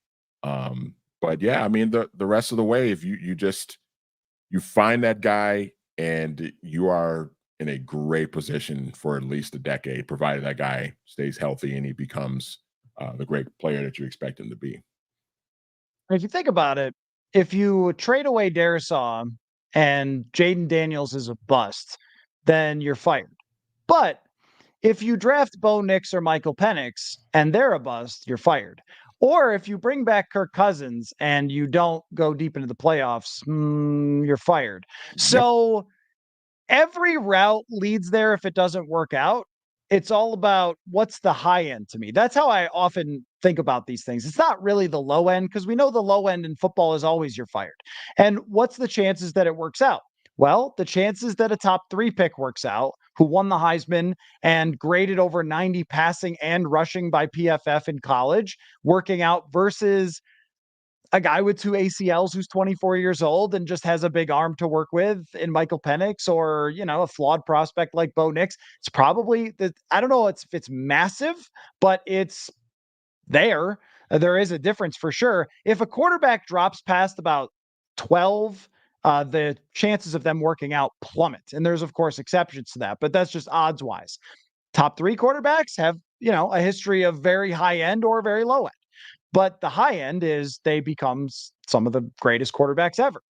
But yeah, I mean, the rest of the way, if you find that guy and you are in a great position for at least a decade, provided that guy stays healthy and he becomes the great player that you expect him to be. If you think about it, if you trade away Darrisaw and Jaden Daniels is a bust, then you're fired. But if you draft Bo Nix or Michael Penix and they're a bust, you're fired. Or if you bring back Kirk Cousins and you don't go deep into the playoffs, you're fired. Yep. So every route leads there if it doesn't work out. It's all about what's the high end to me. That's how I often think about these things. It's not really the low end because we know the low end in football is always you're fired. And what's the chances that it works out? Well, the chances that a top 3 pick works out, who won the Heisman and graded over 90 passing and rushing by PFF in college, working out versus a guy with 2 ACLs who's 24 years old and just has a big arm to work with in Michael Penix or, a flawed prospect like Bo Nix. It's probably that I don't know if it's massive, but it's there. There is a difference for sure. If a quarterback drops past about 12, the chances of them working out plummet. And there's, of course, exceptions to that, but that's just odds wise. Top 3 quarterbacks have, a history of very high end or very low end. But the high end is they become some of the greatest quarterbacks ever.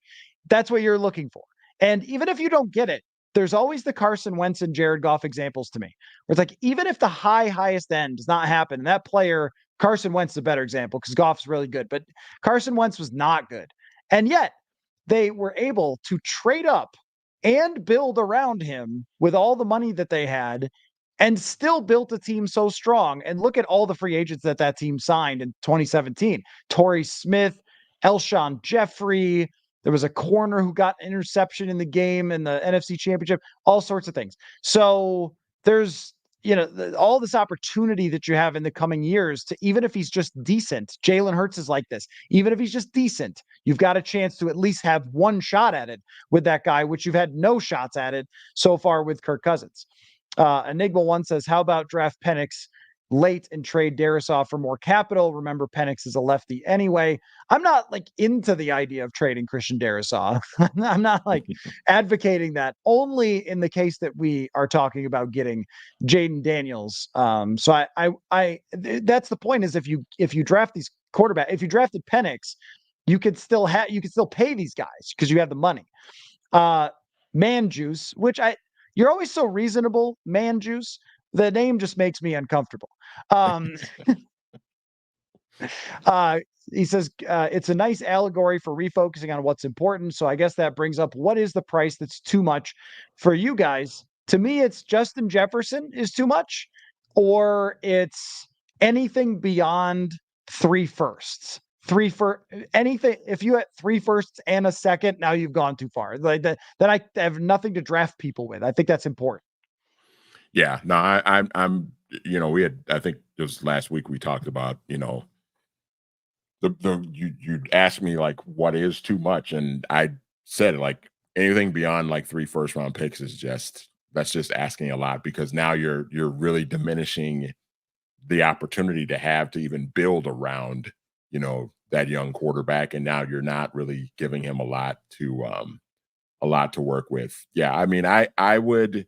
That's what you're looking for. And even if you don't get it, there's always the Carson Wentz and Jared Goff examples to me. Where it's like, even if the highest end does not happen, and that player, Carson Wentz is a better example because Goff's really good, but Carson Wentz was not good. And yet they were able to trade up and build around him with all the money that they had and still built a team so strong. And look at all the free agents that team signed in 2017. Torrey Smith, Elshon Jeffrey. There was a corner who got interception in the game in the NFC Championship, all sorts of things. So there's, all this opportunity that you have in the coming years to, even if he's just decent, Jalen Hurts is like this. Even if he's just decent, you've got a chance to at least have one shot at it with that guy, which you've had no shots at it so far with Kirk Cousins. Enigma One says, how about draft Penix late and trade Darrisaw for more capital? Remember, Penix is a lefty anyway. I'm not into the idea of trading Christian Darrisaw. I'm not advocating that, only in the case that we are talking about getting Jaden Daniels. So that's the point, is if you draft these quarterbacks, if you drafted Penix, you could still pay these guys because you have the money. Man Juice, you're always so reasonable, Man Juice. The name just makes me uncomfortable. He says, it's a nice allegory for refocusing on what's important. So I guess that brings up, what is the price that's too much for you guys? To me, it's Justin Jefferson is too much, or it's anything beyond 3 firsts. Anything. If you had 3 firsts and a second, now you've gone too far. Like that, then I have nothing to draft people with. I think that's important. Yeah, no, I'm we had, I think it was last week we talked about, you asked me like what is too much, and I said like anything beyond like 3 first round picks is that's just asking a lot, because now you're really diminishing the opportunity to have to even build around, that young quarterback, and now you're not really giving him a lot to work with. Yeah, I mean, I would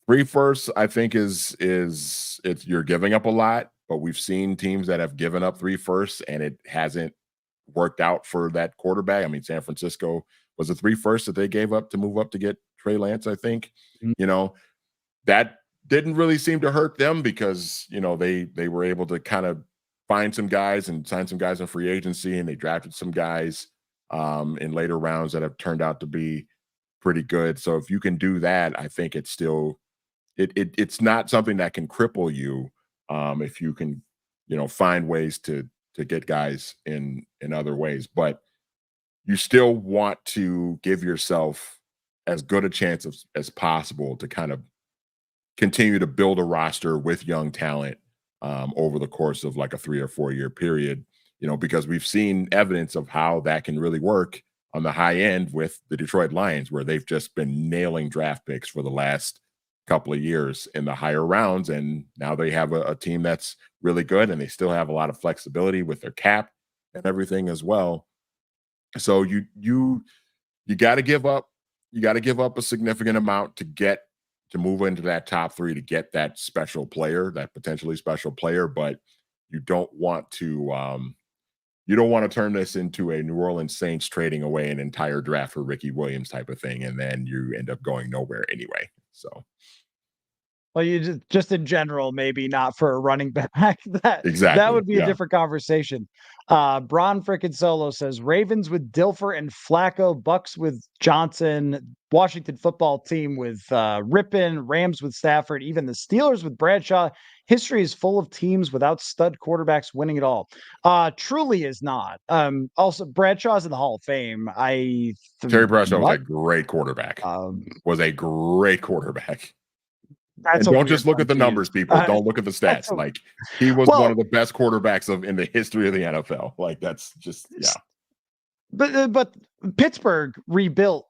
3 firsts, I think it's you're giving up a lot, but we've seen teams that have given up 3 firsts and it hasn't worked out for that quarterback. I mean, San Francisco was a 3 firsts that they gave up to move up to get Trey Lance, I think. That didn't really seem to hurt them because, they were able to kind of find some guys and sign some guys in free agency, and they drafted some guys in later rounds that have turned out to be pretty good. So if you can do that, I think it's still it's not something that can cripple you if you can, find ways to get guys in other ways. But you still want to give yourself as good a chance as possible to kind of continue to build a roster with young talent over the course of like a 3 or 4 year period, because we've seen evidence of how that can really work on the high end with the Detroit Lions, where they've just been nailing draft picks for the last couple of years in the higher rounds. And now they have a team that's really good, and they still have a lot of flexibility with their cap and everything as well. So you got to give up. You got to give up a significant amount to move into that top 3 to get that special player, that potentially special player. But you don't want to turn this into a New Orleans Saints trading away an entire draft for Ricky Williams type of thing, and then you end up going nowhere anyway. So. Well, you just in general, maybe not for a running back. That Exactly. would be a different conversation. Bron frickin' Solo says Ravens with Dilfer and Flacco, Bucks with Johnson, Washington football team with Rippon, Rams with Stafford, even the Steelers with Bradshaw. History is full of teams without stud quarterbacks winning it all. Truly is not. Also, Bradshaw's in the Hall of Fame. Terry Bradshaw was a great quarterback. And don't just look at the numbers, people. Don't look at the stats. Like, he was one of the best quarterbacks in the history of the NFL. Like, that's just, yeah. But Pittsburgh rebuilt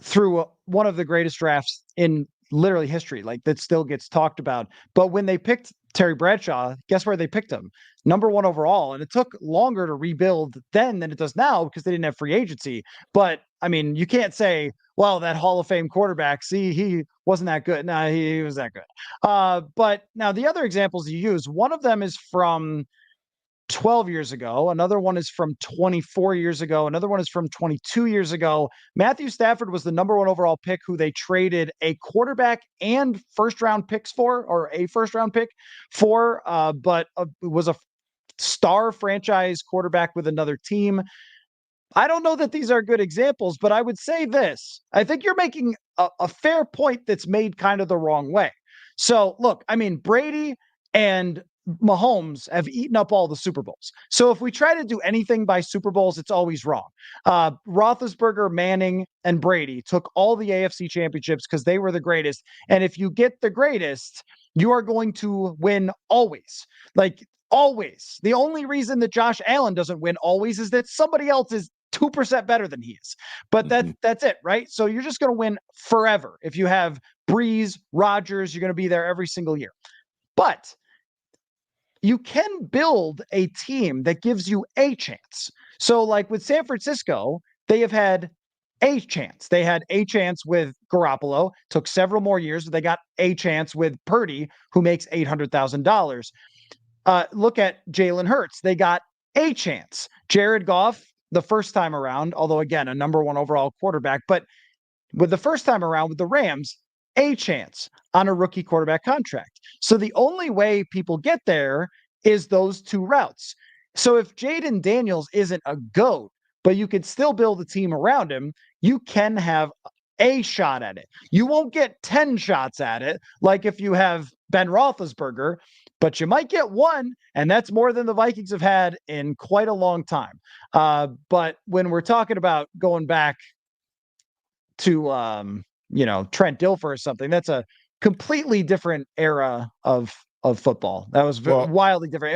through one of the greatest drafts in literally history. Like, that still gets talked about. But when they picked Terry Bradshaw, guess where they picked him? Number 1 overall. And it took longer to rebuild then than it does now because they didn't have free agency. But I mean, you can't say, well, that Hall of Fame quarterback, see, he wasn't that good. No, he was that good. But now the other examples you use, one of them is from 12 years ago. Another one is from 24 years ago. Another one is from 22 years ago. Matthew Stafford was the number 1 overall pick who they traded a quarterback and first-round picks for, or a first-round pick for, but was a star franchise quarterback with another team. I don't know that these are good examples, but I would say this. I think you're making a fair point that's made kind of the wrong way. So, look, I mean, Brady and Mahomes have eaten up all the Super Bowls. So if we try to do anything by Super Bowls, it's always wrong. Roethlisberger, Manning, and Brady took all the AFC championships because they were the greatest. And if you get the greatest, you are going to win always. Like, always. The only reason that Josh Allen doesn't win always is that somebody else is 2% better than he is. But that's it, right? So you're just going to win forever. If you have Breeze, Rodgers, you're going to be there every single year. But you can build a team that gives you a chance. So like with San Francisco, they have had a chance. They had a chance with Garoppolo, took several more years, but they got a chance with Purdy, who makes $800,000. Look at Jalen Hurts. They got a chance. Jared Goff, the first time around, although again, a number 1 overall quarterback, but with the first time around with the Rams, a chance on a rookie quarterback contract. So the only way people get there is those 2 routes. So if Jaden Daniels isn't a GOAT, but you could still build a team around him, you can have a shot at it. You won't get 10 shots at it, like if you have Ben Roethlisberger, but you might get 1, and that's more than the Vikings have had in quite a long time. But when we're talking about going back to Trent Dilfer or something, that's a completely different era of football. That was wildly different.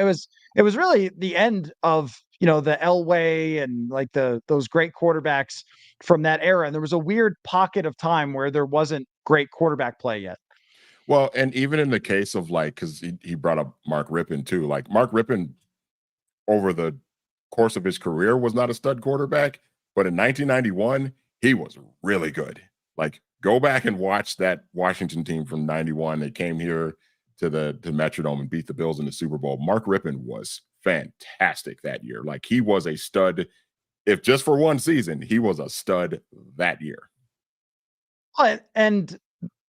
It was really the end of the Elway and like those great quarterbacks from that era, and there was a weird pocket of time where there wasn't great quarterback play yet. Well, and even in the case of like, because he brought up Mark Rippon too, like Mark Rippon over the course of his career was not a stud quarterback, but in 1991 he was really good. Like, go back and watch that Washington team from 91. They came here to the Metrodome and beat the Bills in the Super Bowl. Mark Rippon was fantastic that year. Like, he was a stud. If just for one season, he was a stud that year. And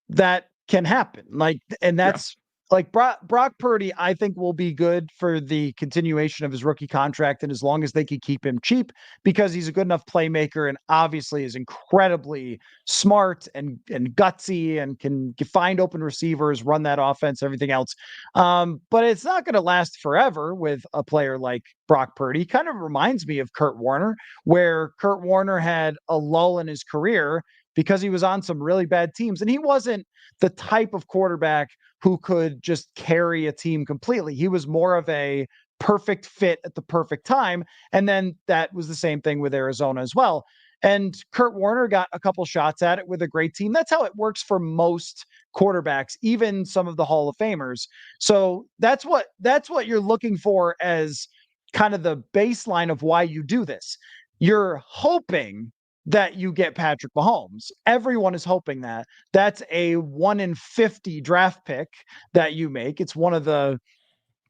that can happen. Like, and that's like Brock Purdy, I think will be good for the continuation of his rookie contract, and as long as they can keep him cheap, because he's a good enough playmaker and obviously is incredibly smart and gutsy and can find open receivers, run that offense, everything else. But it's not going to last forever with a player like Brock Purdy. Kind of reminds me of Kurt Warner, where Kurt Warner had a lull in his career because he was on some really bad teams, and he wasn't the type of quarterback who could just carry a team completely. He was more of a perfect fit at the perfect time. And then that was the same thing with Arizona as well. And Kurt Warner got a couple shots at it with a great team. That's how it works for most quarterbacks, even some of the Hall of Famers. So that's what you're looking for as kind of the baseline of why you do this. You're hoping that you get Patrick Mahomes. Everyone is hoping that. That's a 1 in 50 draft pick that you make. It's one of the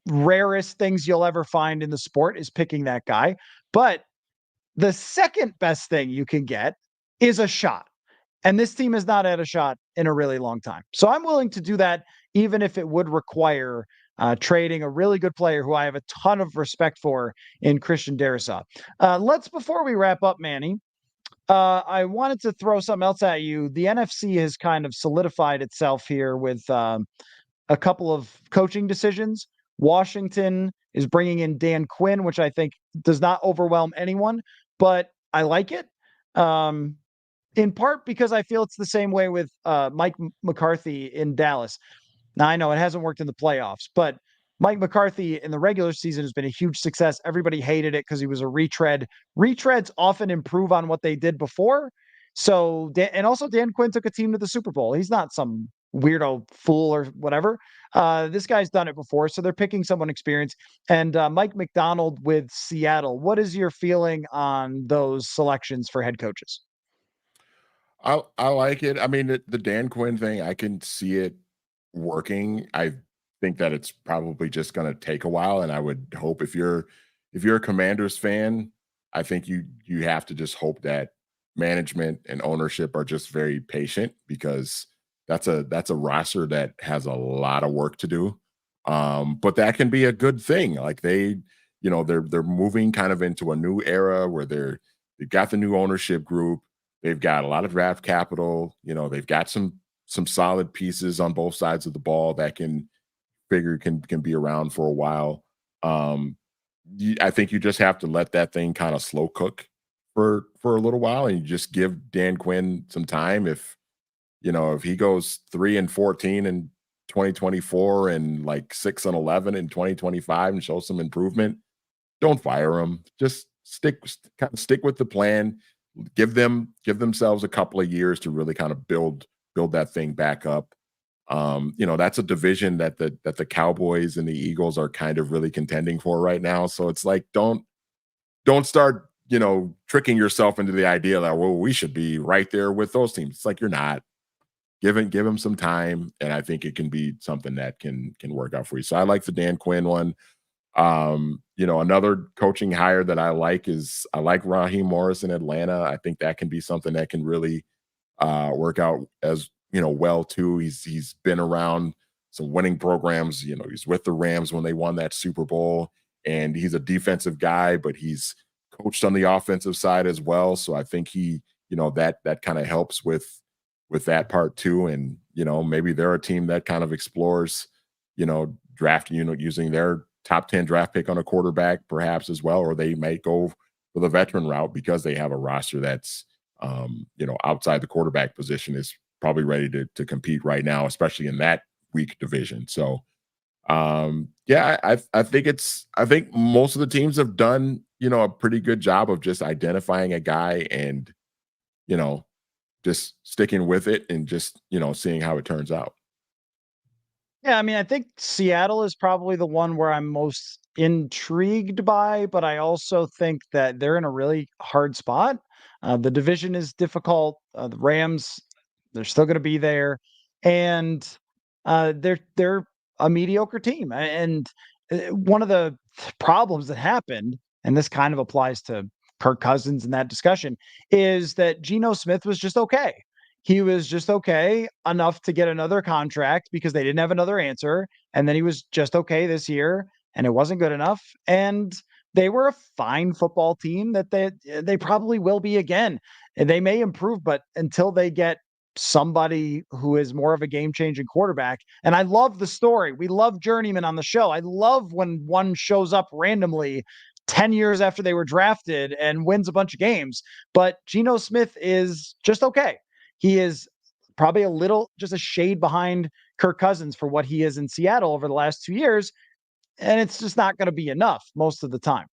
rarest things you'll ever find in the sport is picking that guy. But the second best thing you can get is a shot. And this team has not had a shot in a really long time. So I'm willing to do that, even if it would require trading a really good player who I have a ton of respect for in Christian Darrisaw. Before we wrap up, Manny, I wanted to throw something else at you. The NFC has kind of solidified itself here with a couple of coaching decisions. Washington is bringing in Dan Quinn, which I think does not overwhelm anyone, but I like it. In part because I feel it's the same way with Mike McCarthy in Dallas. Now, I know it hasn't worked in the playoffs, but Mike McCarthy in the regular season has been a huge success. Everybody hated it because he was a retread. Retreads often improve on what they did before. So, and also Dan Quinn took a team to the Super Bowl. He's not some weirdo fool or whatever. This guy's done it before, so they're picking someone experienced. And Mike McDonald with Seattle. What is your feeling on those selections for head coaches? I like it. I mean, the Dan Quinn thing, I can see it working. I think that it's probably just going to take a while, and I would hope if you're a Commanders fan, I think you have to just hope that management and ownership are just very patient because that's a roster that has a lot of work to do. But that can be a good thing. Like they're moving kind of into a new era where they've got the new ownership group. They've got a lot of draft capital. They've got some solid pieces on both sides of the ball that can be around for a while. I think you just have to let that thing kind of slow cook for a little while, and you just give Dan Quinn some time. If he goes 3-14 in 2024 and like 6-11 in 2025 and shows some improvement, don't fire him. Just stick with the plan. Give themselves a couple of years to really kind of build that thing back up. That's a division that the Cowboys and the Eagles are kind of really contending for right now. So it's like don't start, tricking yourself into the idea that, well, we should be right there with those teams. It's like you're not. Give them some time, and I think it can be something that can work out for you. So I like the Dan Quinn one. Another coaching hire that I like Raheem Morris in Atlanta. I think that can be something that can really work out as well too. He's been around some winning programs. He's with the Rams when they won that Super Bowl, and he's a defensive guy, but he's coached on the offensive side as well. So I think that kind of helps with that part too. And maybe they're a team that kind of explores drafting using their top 10 draft pick on a quarterback perhaps as well, or they might go for the veteran route because they have a roster that's outside the quarterback position is probably ready to compete right now, especially in that weak division. So I think most of the teams have done a pretty good job of just identifying a guy and you know just sticking with it and just seeing how it turns out. Yeah, I mean, I think Seattle is probably the one where I'm most intrigued by, but I also think that they're in a really hard spot. The division is difficult. The Rams, they're still going to be there, and they're a mediocre team. And one of the problems that happened, and this kind of applies to Kirk Cousins in that discussion, is that Geno Smith was just okay. He was just okay enough to get another contract because they didn't have another answer. and then he was just okay this year, and it wasn't good enough. And they were a fine football team that they probably will be again. And they may improve, but until they get somebody who is more of a game-changing quarterback. And I love the story. We love journeyman on the show. I love when one shows up randomly 10 years after they were drafted and wins a bunch of games. But Geno Smith is just okay. He is probably a little, just a shade behind Kirk Cousins for what he is in Seattle over the last 2 years. And it's just not going to be enough most of the time.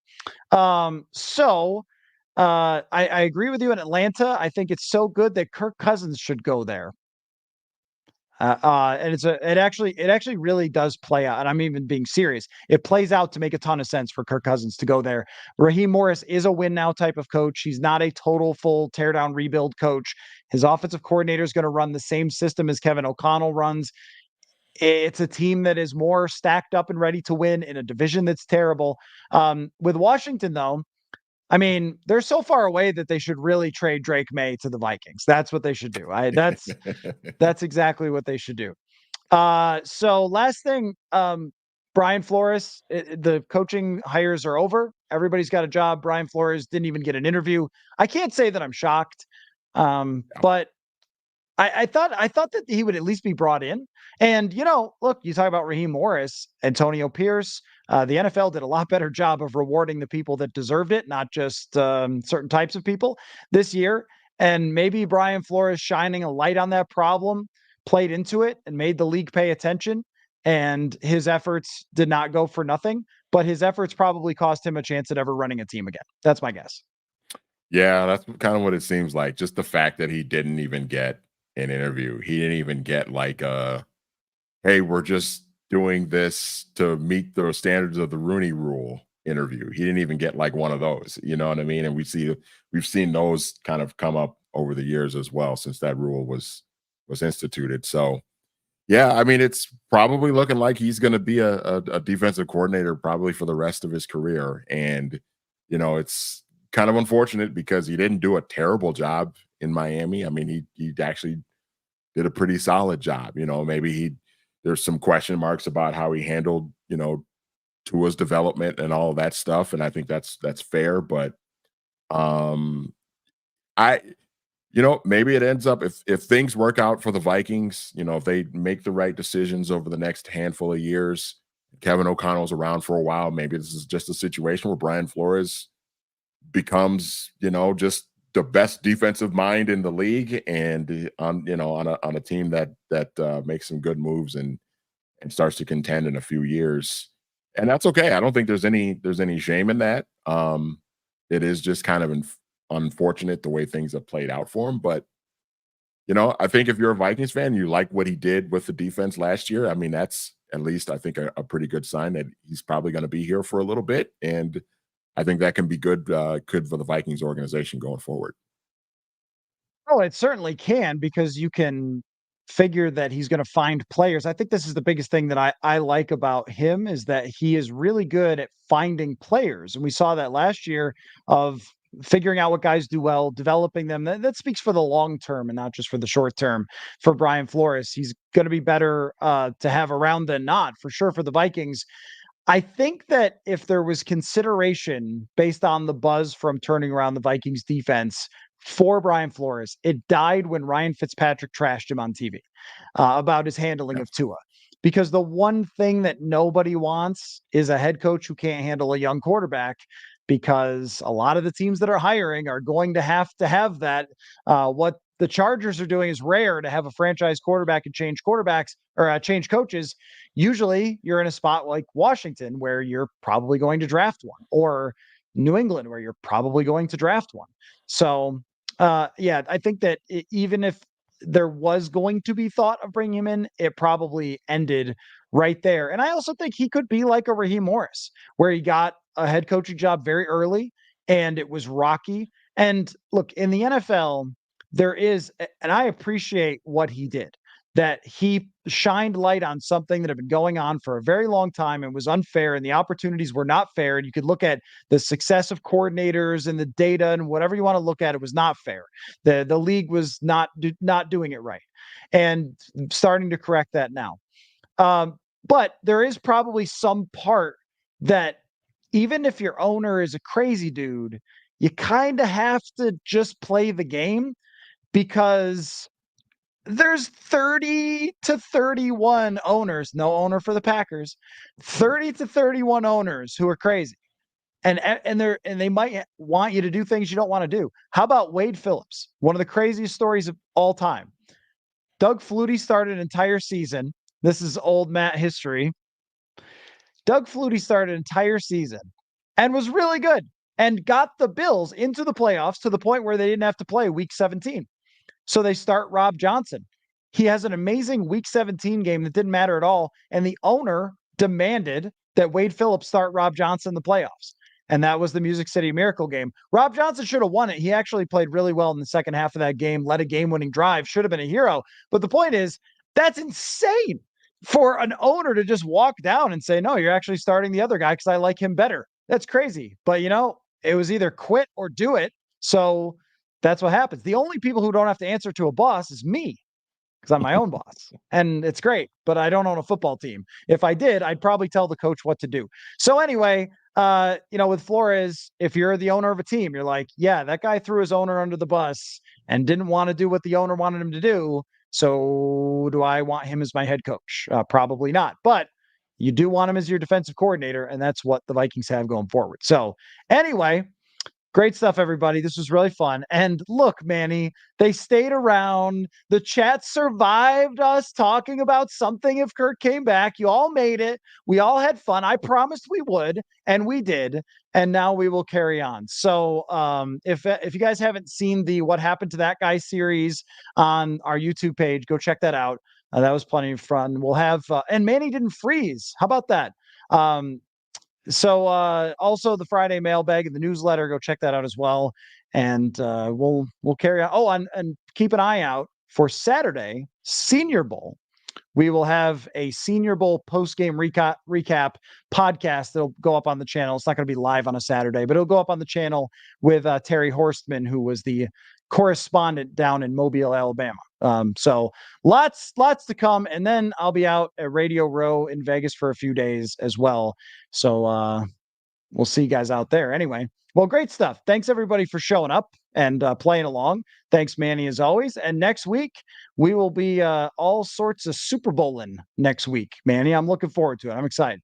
I agree with you in Atlanta. I think it's so good that Kirk Cousins should go there. And it actually really does play out. And I'm even being serious. It plays out to make a ton of sense for Kirk Cousins to go there. Raheem Morris is a win now type of coach. He's not a total full tear down rebuild coach. His offensive coordinator is going to run the same system as Kevin O'Connell runs. It's a team that is more stacked up and ready to win in a division that's terrible. With Washington, though, I mean, they're so far away that they should really trade Drake May to the Vikings. That's what they should do. That's exactly what they should do. So last thing, Brian Flores, the coaching hires are over. Everybody's got a job. Brian Flores didn't even get an interview. I can't say that I'm shocked, but I thought that he would at least be brought in. And, look, you talk about Raheem Morris, Antonio Pierce. The NFL did a lot better job of rewarding the people that deserved it, not just certain types of people this year. And maybe Brian Flores shining a light on that problem played into it and made the league pay attention. And his efforts did not go for nothing, but his efforts probably cost him a chance at ever running a team again. That's my guess. Yeah, that's kind of what it seems like. Just the fact that he didn't even get an interview. He didn't even get like hey, we're just doing this to meet the standards of the Rooney Rule interview. He didn't even get like one of those. You know what I mean? And we've seen those kind of come up over the years as well since that rule was instituted. So yeah, I mean, it's probably looking like he's going to be a defensive coordinator probably for the rest of his career. And it's kind of unfortunate because he didn't do a terrible job in Miami. I mean, he actually did a pretty solid job. Maybe there's some question marks about how he handled, Tua's development and all of that stuff. And I think that's fair. But maybe it ends up if things work out for the Vikings, if they make the right decisions over the next handful of years, Kevin O'Connell's around for a while, maybe this is just a situation where Brian Flores becomes, just the best defensive mind in the league and on a team that makes some good moves and starts to contend in a few years. And that's okay. I don't think there's any shame in that. It is just kind of unfortunate the way things have played out for him. But, I think if you're a Vikings fan, you like what he did with the defense last year. I mean, that's at least I think a pretty good sign that he's probably going to be here for a little bit. And I think that can be good for the Vikings organization going forward. Oh, it certainly can because you can figure that he's going to find players. I think this is the biggest thing that I like about him is that he is really good at finding players. And we saw that last year of figuring out what guys do well, developing them. That speaks for the long term and not just for the short term for Brian Flores. He's going to be better to have around than not, for sure, for the Vikings. I think that if there was consideration based on the buzz from turning around the Vikings defense for Brian Flores, it died when Ryan Fitzpatrick trashed him on TV about his handling of Tua. Because the one thing that nobody wants is a head coach who can't handle a young quarterback, because a lot of the teams that are hiring are going to have that. What the Chargers are doing is rare to have a franchise quarterback and change quarterbacks or change coaches. Usually you're in a spot like Washington where you're probably going to draft one, or New England where you're probably going to draft one. So, I think that even if there was going to be thought of bringing him in, it probably ended right there. And I also think he could be like a Raheem Morris, where he got a head coaching job very early and it was rocky. And look, in the NFL, there is, and I appreciate what he did, that he shined light on something that had been going on for a very long time and was unfair, and the opportunities were not fair. And you could look at the success of coordinators and the data and whatever you want to look at, it was not fair. The league was not doing it right, and starting to correct that now. But there is probably some part that even if your owner is a crazy dude, you kind of have to just play the game because there's 30 to 31 owners, no owner for the Packers, 30 to 31 owners who are crazy. And they might want you to do things you don't want to do. How about Wade Phillips? One of the craziest stories of all time. Doug Flutie started an entire season. This is old Matt history. Doug Flutie started an entire season and was really good and got the Bills into the playoffs to the point where they didn't have to play week 17. So they start Rob Johnson. He has an amazing week 17 game that didn't matter at all. And the owner demanded that Wade Phillips start Rob Johnson in the playoffs. And that was the Music City Miracle game. Rob Johnson should have won it. He actually played really well in the second half of that game, led a game-winning drive, should have been a hero. But the point is, that's insane for an owner to just walk down and say, no, you're actually starting the other guy because I like him better. That's crazy. But, it was either quit or do it. So that's what happens. The only people who don't have to answer to a boss is me because I'm my own boss. And it's great, but I don't own a football team. If I did, I'd probably tell the coach what to do. So anyway, with Flores, if you're the owner of a team, you're like, yeah, that guy threw his owner under the bus and didn't want to do what the owner wanted him to do. So do I want him as my head coach? Probably not. But you do want him as your defensive coordinator, and that's what the Vikings have going forward. So anyway, great stuff, everybody. This was really fun. And look, Manny, they stayed around. The chat survived us talking about something if Kirk came back. You all made it. We all had fun. I promised we would, and we did. And now we will carry on. So if you guys haven't seen the What Happened to That Guy series on our YouTube page, go check that out. That was plenty of fun. We'll have, and Manny didn't freeze. How about that? So also the Friday mailbag and the newsletter, go check that out as well. And we'll carry on. Oh, and keep an eye out for Saturday, Senior Bowl. We will have a Senior Bowl post-game recap podcast that'll go up on the channel. It's not going to be live on a Saturday, but it'll go up on the channel with Terry Horstman, who was the correspondent down in Mobile, Alabama. So lots to come. And then I'll be out at Radio Row in Vegas for a few days as well. So we'll see you guys out there. Anyway, well, great stuff. Thanks everybody for showing up and playing along. Thanks, Manny, as always. And next week, we will be all sorts of Super Bowling next week. Manny, I'm looking forward to it. I'm excited.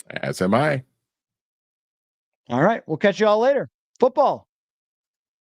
As am I. All right. We'll catch you all later. Football.